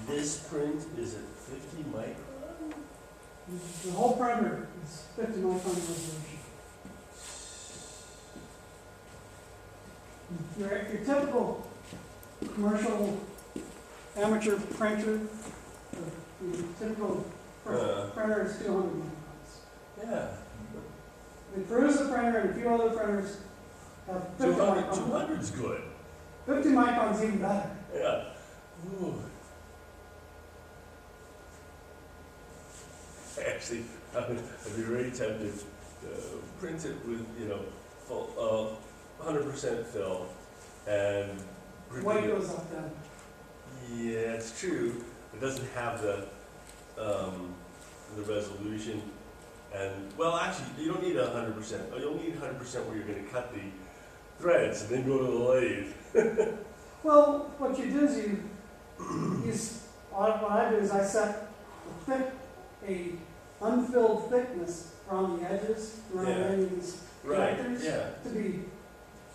S7: this print is at 50 micron?
S1: The whole printer is 50 micron resolution. Your typical commercial amateur printer, your typical printer is 200 microns.
S7: Yeah.
S1: The Cruiser printer and a few other printers have 50 microns.
S7: 200's good.
S1: 50 microns even better.
S7: Yeah. Ooh. Actually, I'd be very tempted to print it with, full 100% fill and
S1: Weight goes up then.
S7: yeah, it's true. It doesn't have the resolution, and well, actually, you don't need 100%. You'll need 100% where you're going to cut the threads and then go to the lathe.
S1: Well, what you do is what I do is I set a unfilled thickness around the edges, around
S7: Yeah.
S1: any of these
S7: Right.
S1: connectors,
S7: Yeah.
S1: to be,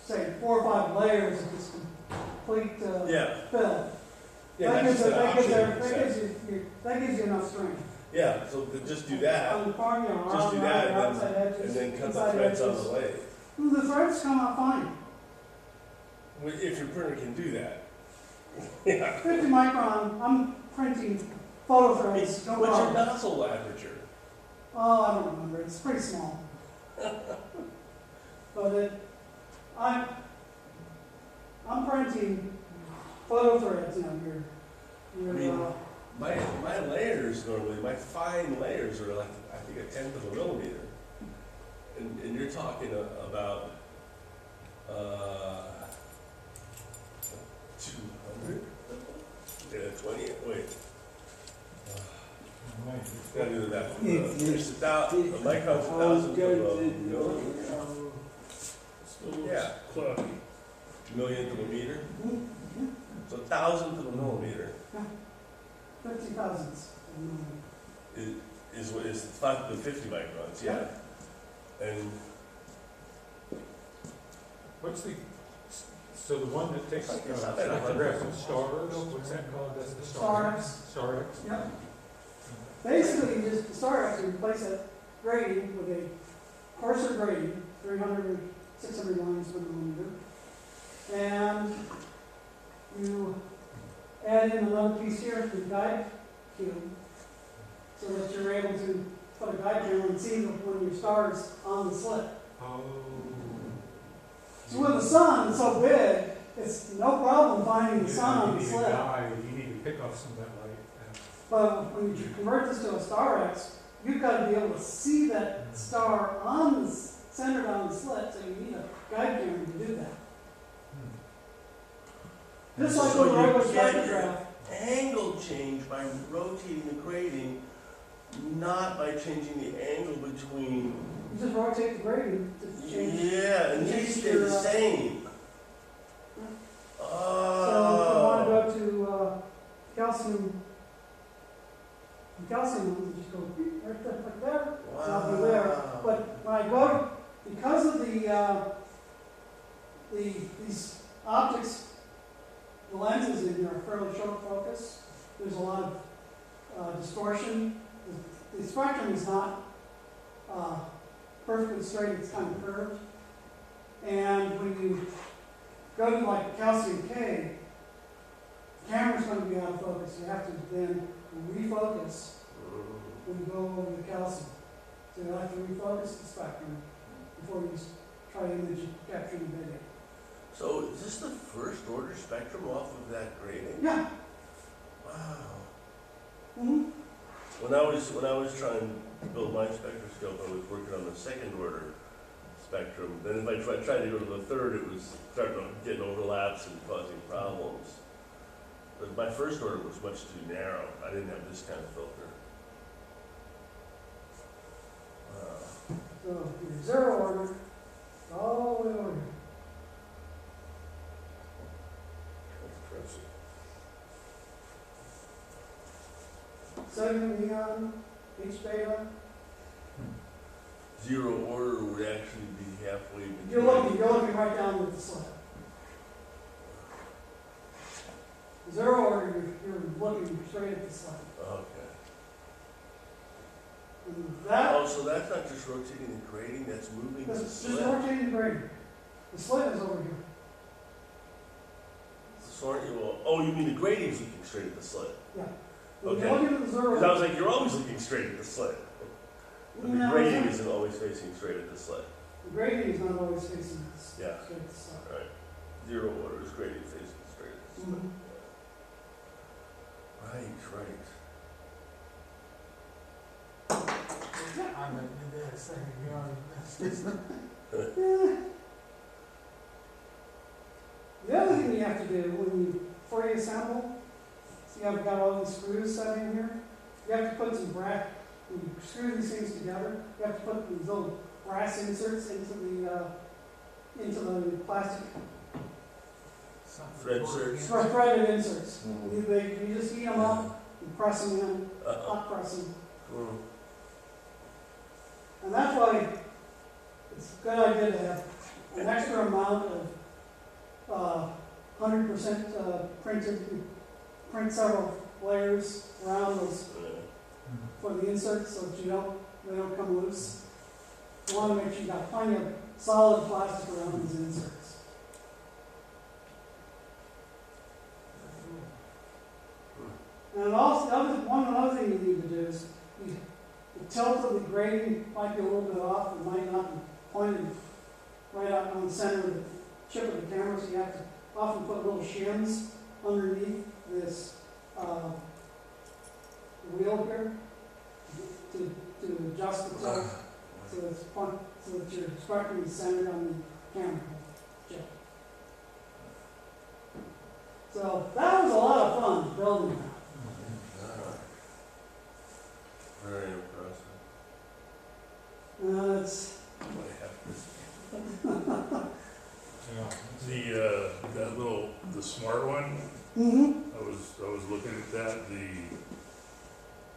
S1: say, 4 or 5 layers of this complete
S7: Yeah.
S1: fill.
S7: Yeah.
S1: That
S7: That's just an option.
S1: that gives you enough strength.
S7: Yeah. So just do that,
S1: On the farm,
S7: Just do
S1: around
S7: that,
S1: the
S7: and
S1: outside edges,
S7: and then cut the
S1: inside
S7: threads on
S1: edges.
S7: the lathe.
S1: The threads come out fine.
S7: If your printer can do that. Yeah.
S1: 50 micron, I'm printing photo threads, no
S7: What's your
S1: problem.
S7: nozzle aperture?
S1: Oh, I don't remember, it's pretty small. But I'm printing photo threads now here.
S7: I mean, my layers normally, my fine layers are like, I think, 1/10 of a millimeter. And you're talking about 200? Yeah, 20, wait. Gotta do that. It's a micron's 1,000 of a millimeter. Yeah. Millionth of a meter. So 1,000th of a millimeter
S1: 50 thousandths.
S7: is what is the 50 microns, yeah. And
S8: What's so the one that takes,
S7: It's not bad.
S8: photographs of stars, what's that called? That's the
S1: Stars.
S8: Stars.
S1: Yep. Basically, you just start actually replace that grading with a coarser grading, 300 or 600 lines per millimeter. And you add in another piece here for the guide cube, so that you're able to put a guide camera and see when your star's on the slit.
S8: Oh.
S1: So with the sun, it's so big, it's no problem finding the sun on the
S8: You
S1: slit.
S8: need to pick off some of that light.
S1: But when you convert this to a star X, you've got to be able to see that star on the centered on the slit, so you need a guide camera to do that. Just like
S7: So
S1: with a
S7: you
S1: regular
S7: get
S1: spectrograph.
S7: angle change by rotating the grating, not by changing the angle between.
S1: You just rotate the grading to change.
S7: Yeah, and these stay the same.
S1: So if you want to go to calcium ones, you just go right there, like there. I'll be there. But when I go, because of these optics, the lenses in here are fairly short focus. There's a lot of distortion. The spectrum is not perfectly straight, it's kind of curved. And when you go to like calcium K, the camera's going to be out of focus. You have to then refocus when you go over the calcium. So you have to refocus the spectrum before you try to image capturing the video.
S7: So is this the first order spectrum off of that grading?
S1: Yeah.
S7: Wow.
S1: Mm-hmm.
S7: When I was trying to build my spectroscope, I was working on the second order spectrum. Then if I tried to go to the third, it was starting getting overlaps and causing problems. But my first order was much too narrow. I didn't have this kind of filter.
S1: So your zero order all the way over here. Sodium, neon, H beta.
S7: Zero order would actually be halfway between.
S1: You're looking right down with the slide. Zero order, you're looking straight at the slide.
S7: Okay.
S1: And that,
S7: Oh, so that's not just rotating and grading, that's moving the
S1: that's just
S7: slit.
S1: rotating the gradient. The slit is over here.
S7: So aren't you, oh, you mean the grading's looking straight at the slit?
S1: Yeah. When
S7: Okay.
S1: you're looking at the zero.
S7: Because I was like, you're always looking straight at the slit. But the
S1: No,
S7: grading
S1: it's
S7: isn't always facing straight at the slit.
S1: The grading is not always facing this.
S7: Yeah.
S1: Straight at the slide.
S7: Right. Zero order is grading facing straight at the slit.
S1: Mhm.
S7: Right.
S3: I'm gonna do that second yard.
S1: The other thing you have to do before you assemble, see how I've got all these screws set in here? You have to put some brass, when you screw these things together, you have to put these little brass inserts into the plastic,
S7: Thread inserts.
S1: threaded inserts.
S5: Mhm.
S1: You just heat them up and press them in, hot press them.
S7: Mm.
S1: And that's why it's a good idea to have an extra amount of 100% printed, print several layers around those for the inserts so that they don't come loose. You want to make sure you got plenty of solid plastic around these inserts. And also, one other thing you need to do is the tilt of the grading might be a little bit off. It might not be pointed right up on the center of the chip of the camera, so you have to often put little shims underneath this wheel here to adjust the tilt so that your spectrum is centered on the camera chip. So that was a lot of fun building that.
S7: Very impressive.
S1: It's
S2: The smart one,
S1: mm-hmm.
S2: I was looking at that,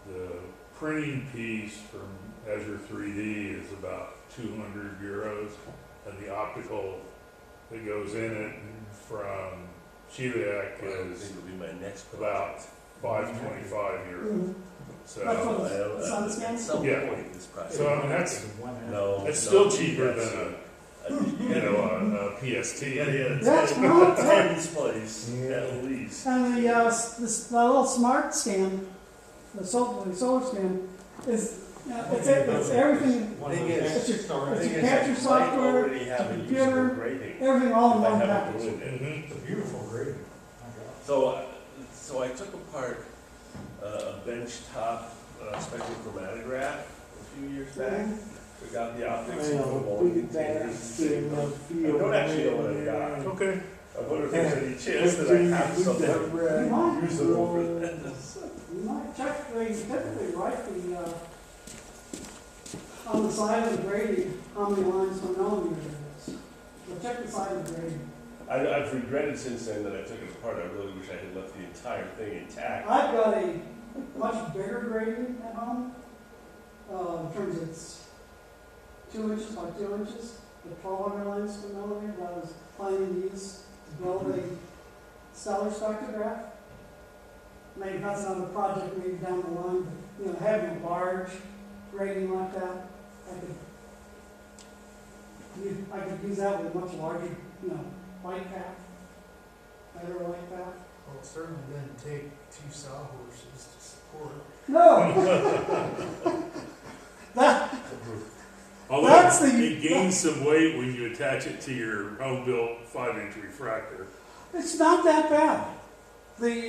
S2: the printing piece from Azure 3D is about 200 euros, and the optical that goes in it from Chiliac
S7: I
S2: is
S7: think it'll be my next
S2: about 525 euros.
S1: Mm-hmm.
S2: So,
S1: That's what the sun
S7: At
S1: scans.
S7: some
S2: Yeah.
S7: point, this process.
S2: so I mean, that's
S7: No.
S2: still cheaper
S7: that's,
S2: than
S7: you
S2: a PST.
S1: That's not
S7: tens place,
S5: Yeah.
S7: at least.
S1: And the little smart scan, the solar scan, is it's everything,
S7: Thing is,
S1: it's your
S7: thing is,
S1: capture
S7: I might
S1: software,
S7: already have a
S1: computer,
S7: usable grading.
S1: everything all in
S7: If I
S1: one
S7: haven't
S1: package.
S7: ruined it.
S2: Mhm.
S8: It's a beautiful grading.
S7: So I took apart a benchtop spectrochromatograph a few years back. Took out the optics and put them all in containers. I don't actually know what I've got.
S2: Okay.
S7: I wonder if there's any chance that I have something usable for this.
S1: You might check, they typically write on the side of the grading, how many lines per millimeter it is. So check the side of the grading.
S7: I've regretted since then that I took it apart. I really wish I had left the entire thing intact.
S1: I've got a much bigger grading at home, in terms of it's 2 inches by 2 inches, with 1,200 lines per millimeter, that I was planning to use to build a stellar spectrograph. Maybe that's another project maybe down the line, but, having a large grading like that, I could use that with a much larger, light path, better light path.
S3: Well, it certainly didn't take 2 sawhorses to support it.
S1: No!
S2: Although
S1: That's
S2: it gains some weight when you attach it to your home-built 5-inch refractor.
S1: It's not that bad. The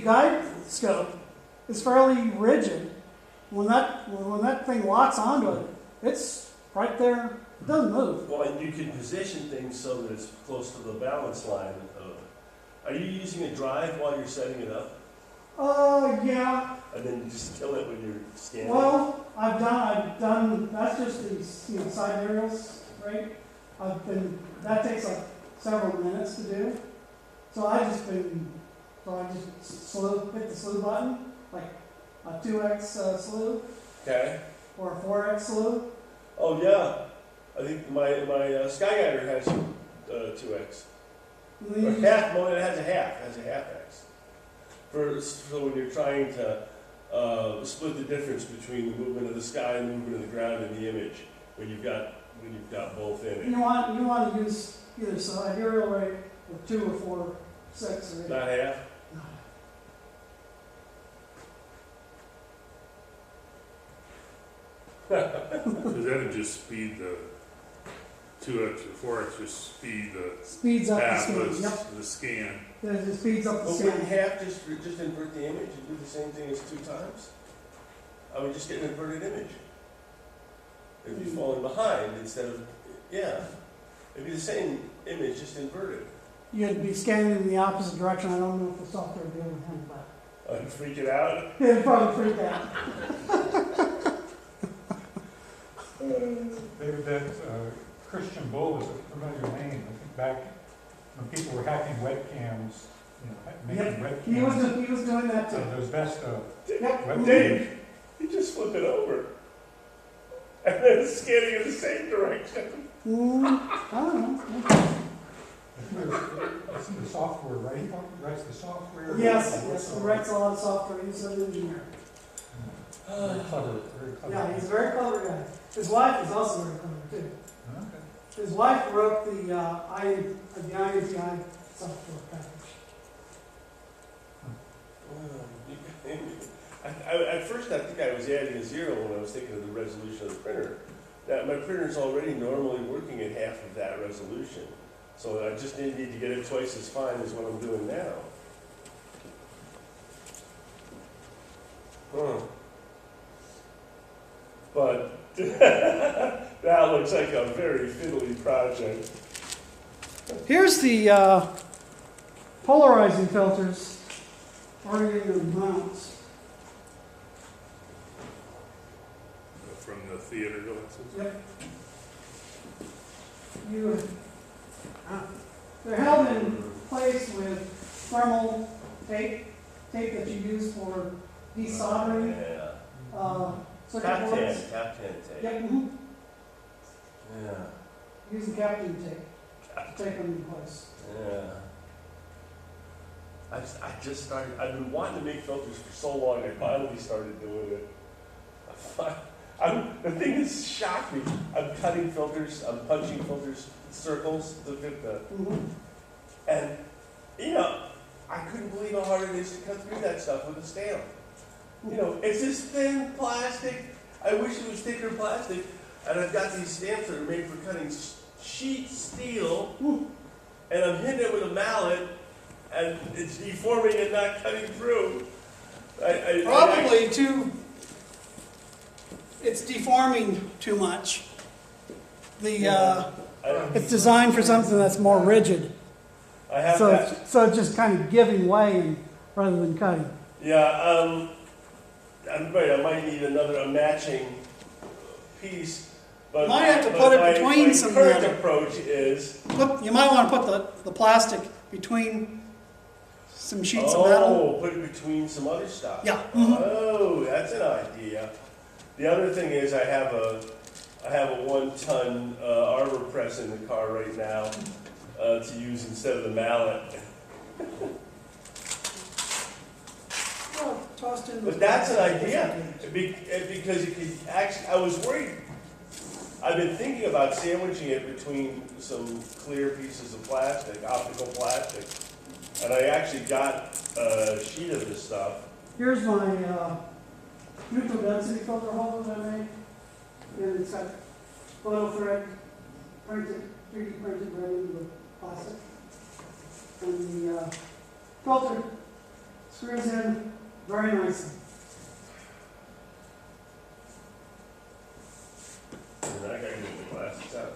S1: guide scope is fairly rigid. When that thing locks onto it, it's right there. It doesn't move.
S7: Well, and you can position things so that it's close to the balance line. Are you using a drive while you're setting it up?
S1: Yeah,
S7: And then you just kill it when you're scanning?
S1: well, I've done, that's just these, you know, side aerials, right? That takes like several minutes to do. So I just hit the slew button, like a 2x slew
S7: Okay.
S1: or a 4x slew.
S7: Oh, yeah. I think my Skyguider has 2x. Or half, well, it has a half X. So when you're trying to split the difference between the movement of the sky and the movement of the ground in the image, when you've got both in it.
S1: You want to use either side aerial rate or 2 or 4, 6 or 8.
S7: Not half?
S1: No.
S2: Because that'd just speed the 2x or 4x, just speed the
S1: Speeds up the
S2: path,
S1: scan. Yep.
S2: the scan.
S1: It speeds up the
S7: But wouldn't
S1: scan.
S7: half just invert the image and do the same thing as 2 times? I would just get an inverted image. It'd be falling behind instead of, yeah. It'd be the same image, just inverted.
S1: You'd be scanning in the opposite direction. I don't know if the software would be able to handle that.
S7: I'd freak it out.
S1: It'd probably freak out.
S8: David, that Christian Bull is a familiar name. I think back when people were hacking webcams, you know, making webcams.
S1: He was doing that too.
S8: Those Vesta
S1: Yep.
S8: webcams.
S7: Dave, you just flip it over. And then it's scanning in the same direction.
S1: I don't know.
S8: It's in the software, right? He writes the software.
S1: Yes, he writes a lot of software. He's an engineer.
S8: Very clever, very clever.
S1: Yeah, he's a very clever guy. His wife is also very clever too.
S8: Okay.
S1: His wife wrote the INTI software package.
S7: At first, I think I was adding a 0 when I was thinking of the resolution of the printer. Now, my printer's already normally working at half of that resolution. So I just need to get it twice as fine as what I'm doing now. But that looks like a very fiddly project.
S1: Here's the polarizing filters already in the mounts.
S2: From the theater glasses.
S1: Yep. They're held in place with thermal tape that you use for desoldering
S7: Yeah.
S1: circuit
S7: Tap
S1: boards.
S7: 10 tape.
S1: Yep,
S7: Yeah.
S1: using Captain tape to take them in place.
S7: Yeah. I just started, I've been wanting to make filters for so long, I finally started doing it. The thing that's shocked me, I'm cutting filters, I'm punching filters, circles to fit the, and, you know, I couldn't believe how hard it is to cut through that stuff with a stamp. You know, it's this thin plastic, I wish it was thicker plastic, and I've got these stamps that are made for cutting sheet steel, and I'm hitting it with a mallet, and it's deforming and not cutting through.
S1: Probably it's deforming too much. It's designed for something that's more rigid.
S7: I have
S1: So
S7: that.
S1: so it's just kind of giving way rather than cutting.
S7: Yeah, I'm right. I might need a matching piece. But
S1: Might have to put it between
S7: my
S1: some
S7: current
S1: metal.
S7: approach is
S1: You might want to put the plastic between some sheets of metal.
S7: put it between some other stuff.
S1: Yeah.
S7: Oh, that's an idea. The other thing is I have a 1-ton arbor press in the car right now to use instead of the mallet.
S1: Well, tossed in.
S7: But that's an idea, because you could actually, I was worried, I've been thinking about sandwiching it between some clear pieces of plastic, optical plastic, and I actually got a sheet of this stuff.
S1: Here's my neutral density filter holder that I made. And it's got photo thread printed, 3D printed right into the plastic. And the filter screws in very nicely.
S7: And I gotta get the glasses out.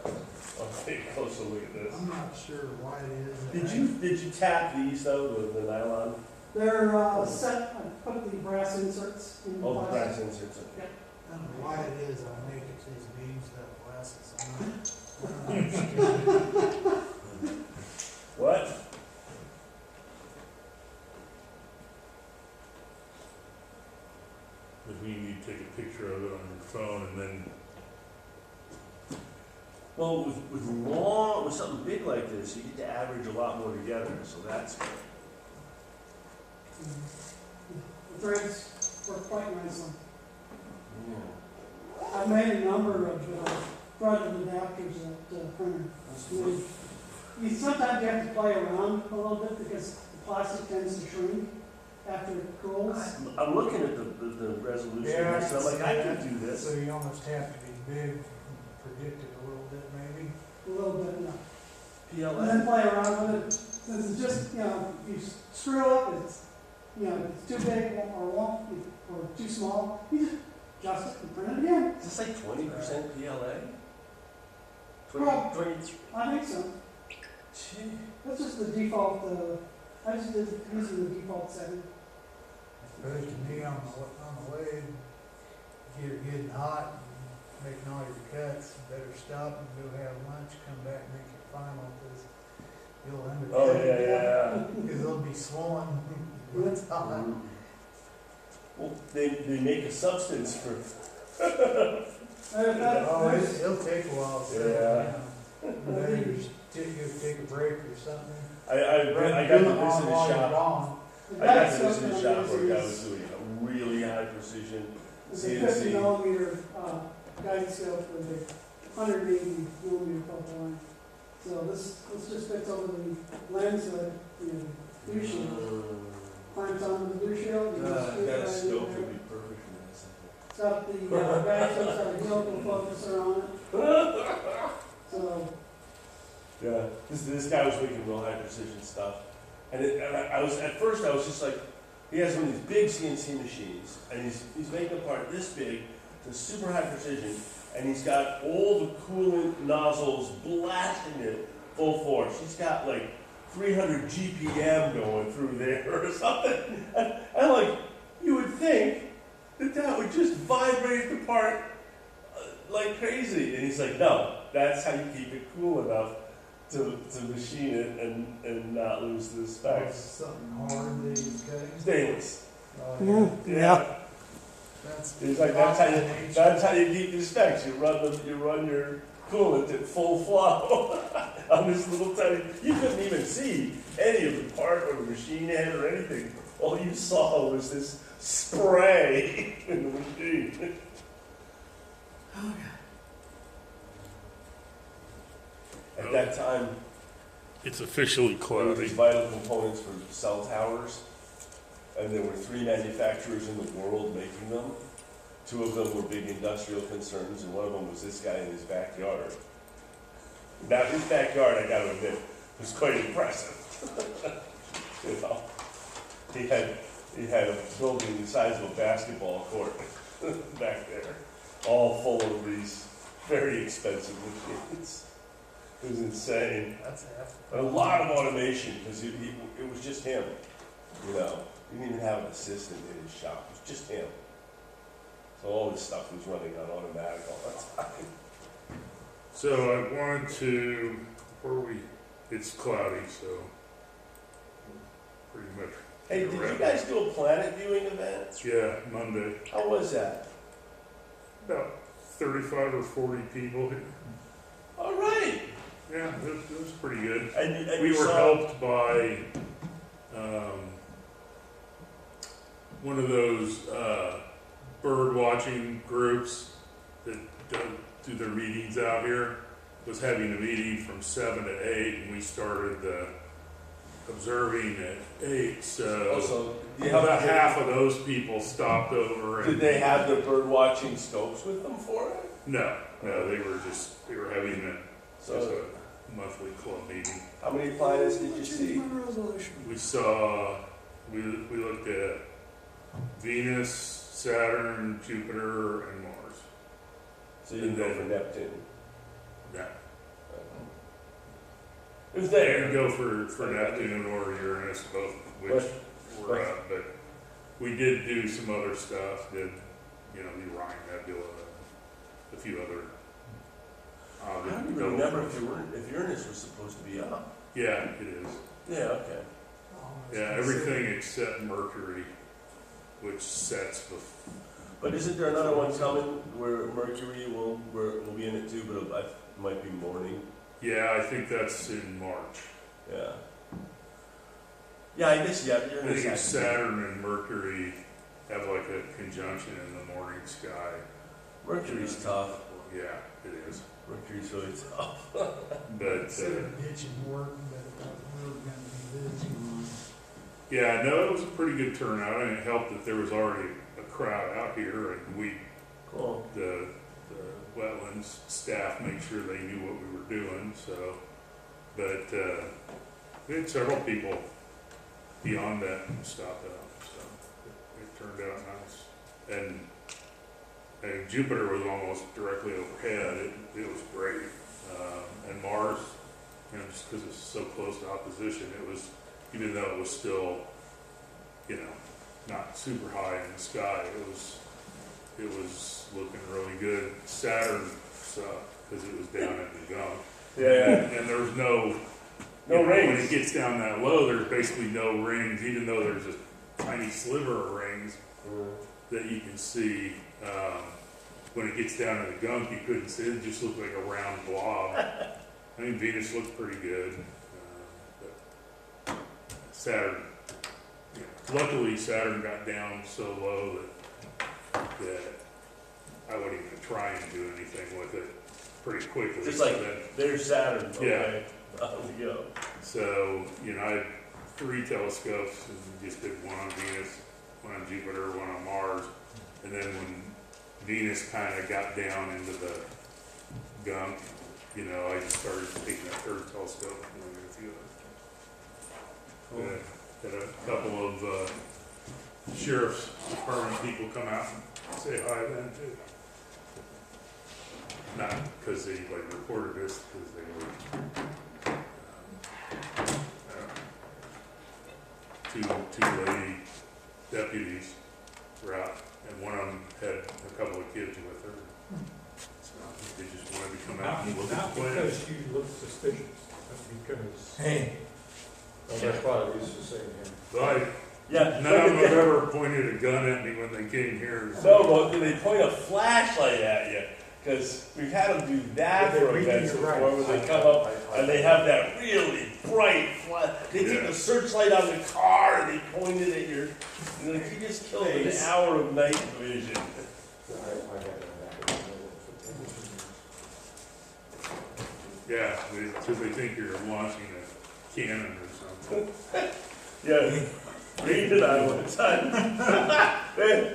S7: I'll take a closer look at this.
S3: I'm not sure why it is.
S7: Did you tap these though, the nylon?
S1: They're set, I put the brass inserts in the
S7: Oh, the
S1: plastic.
S7: brass inserts, okay.
S3: I don't know why it is I make it to these meetings without glasses. I don't understand.
S7: What?
S2: If you need to take a picture of it on your phone and then,
S7: Well, with something big like this, you get to average a lot more together, so that's good.
S1: The threads work quite nicely.
S7: Yeah.
S1: I've made a number of threaded adapters at printer. You sometimes you have to play around a little bit because the plastic tends to shrink after it cools.
S7: I'm looking at the resolution,
S3: Yeah,
S7: and I'm like, I could do this.
S3: So you almost have to be big, predict it a little bit maybe.
S1: A little bit, yeah. And
S7: PLA?
S1: then play around with it. Since it's just, you screw up, it's, it's too big or too small, you just adjust it and print it again.
S7: Is this like 20% PLA?
S1: Well,
S7: 23?
S1: I think so.
S7: Gee.
S1: That's just the default, I just did using the default setting.
S3: But it can be on the way, get it getting hot, and making all your cuts, you better stop and go have lunch, come back and make your final, because you'll undercut
S7: Oh,
S3: it.
S7: yeah.
S3: Because it'll be swollen when it's hot.
S7: Well, they make a substance for.
S3: Oh, it'll take a while, so,
S7: Yeah.
S3: better just take a break or something.
S7: I got to visit a
S3: While you're
S7: shop.
S3: gone.
S7: I got to visit a shop where a guy was doing a really high precision
S1: It's a
S7: CNC.
S1: 50 millimeter guide scope with a 180 millimeter focal line. So this just fits over the lens of the dew shield. Clamps onto the dew shield. and just screw it
S7: That
S1: right in
S7: scope
S1: there.
S7: would be perfect for this.
S1: It's got the guide scope's got a helical focuser on it. So
S7: Yeah, this guy was making real high precision stuff, and I was at first I was just like, he has one of these big CNC machines, and he's making a part this big to super high precision, and he's got all the coolant nozzles blasting it full force. He's got like 300 GPM going through there or something, and I'm like, you would think that would just vibrate the part like crazy, and he's like, no, that's how you keep it cool enough to machine it and not lose the specs.
S3: Something hard that he's cutting.
S7: Stainless.
S3: Oh,
S1: yeah.
S3: That's.
S7: He's like, that's how you keep the specs. You run your coolant at full flow on this little tiny. You couldn't even see any of the part or the machine head or anything. All you saw was this spray in the machine. At that time,
S2: it's officially
S7: there were these
S2: cloudy.
S7: vital components for cell towers, and there were 3 manufacturers in the world making them. 2 of them were big industrial concerns, and one of them was this guy in his backyard. Now, his backyard, I gotta admit, was quite impressive. You know, he had a building the size of a basketball court back there, all full of these very expensive machines. It was insane.
S3: That's half.
S7: A lot of automation, because it was just him, you know. He didn't even have an assistant in his shop, it was just him. So all this stuff was running on automatic all the time.
S2: So I wanted to, it's cloudy, so pretty much.
S7: Hey, did you guys do a planet viewing event?
S2: Yeah, Monday.
S7: How was that?
S2: About 35 or 40 people here.
S7: All right.
S2: Yeah, it was pretty good.
S7: And
S2: We
S7: you
S2: were
S7: saw-
S2: helped by one of those bird watching groups that do their meetings out here. Was having a meeting from 7 to 8, and we started observing at 8. So
S7: Also,
S2: about half of those people stopped over.
S7: Did
S2: And
S7: they have the bird watching scopes with them for it?
S2: No, they were having just
S7: So,
S2: a monthly club meeting.
S7: how many planets did you see?
S2: We saw, we looked at Venus, Saturn, Jupiter, and Mars.
S7: So you didn't go for Neptune.
S2: No.
S7: It was
S2: There
S7: there.
S2: you go for Neptune or Uranus, both, which we're at, but we did do some other stuff, did, you know, the Orion Nebula, a few other.
S7: I don't even remember if Uranus was supposed to be up.
S2: Yeah, it is.
S7: Yeah, okay.
S2: Yeah, everything except Mercury, which sets
S7: But isn't there another one coming where Mercury will be in it too, but it might be morning?
S2: yeah, I think that's in March.
S7: Yeah. Yeah, I guess, yeah.
S2: I think it's Saturn and Mercury have like a conjunction in the morning sky.
S7: Mercury's tough.
S2: Yeah, it is.
S7: Mercury's really tough.
S2: But,
S3: Considered ditching work, but we were gonna be busy.
S2: yeah, no, it was a pretty good turnout, and it helped that there was already a crowd out here, and
S7: Cool.
S2: the wetlands staff made sure they knew what we were doing, so. But, we had several people beyond that stop out, so it turned out nice. And Jupiter was almost directly overhead. It was great. And Mars, you know, just because it's so close to opposition, it was, even though it was still, you know, not super high in the sky, it was looking really good. Saturn sucked because it was down in the gum.
S7: Yeah.
S2: And there was no
S7: No
S2: when
S7: rings.
S2: it gets down that low, there's basically no rings, even though there's a tiny sliver of rings that you can see. When it gets down to the gunk, you couldn't see it; just looked like a round blob. I mean, Venus looked pretty good, but Saturn. Yeah. Luckily, Saturn got down so low that I wouldn't even try and do anything with it pretty quickly.
S7: Just
S2: So
S7: like
S2: then-
S7: there's Saturn. Okay. Out we go.
S2: So, you know, I had 3 telescopes and just did one on Venus, one on Jupiter, one on Mars. And then when Venus kind of got down into the gunk, you know, I just started taking a 3rd telescope and looking at a few others. Had a couple of sheriff's department people come out and say hi then too. Not because anybody reported this, because they were two lady deputies were out, and one of them had a couple of kids with her. So they just wanted to come out and look at
S8: Not
S2: the plans.
S8: because you look suspicious, but because.
S4: Hey,
S5: That's what I used to say to him.
S2: But
S7: Yeah.
S2: none of them have ever pointed a gun at me when they came here.
S7: No, but they point a flashlight at you. Because we've had them do that
S8: Yeah,
S7: for
S8: they're
S7: events
S8: reading you
S7: before,
S8: right.
S7: where they come up and they have that really bright flash. They take
S2: Yeah.
S7: the searchlight on the car and they point it at your, and like, you just killed an hour of night vision.
S2: Yeah, because they think you're launching a cannon or something.
S7: Yeah, Reed and I one time,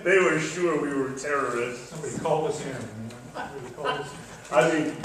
S7: they were sure we were terrorists.
S8: Somebody called us in, man. Somebody called us in.
S7: I mean,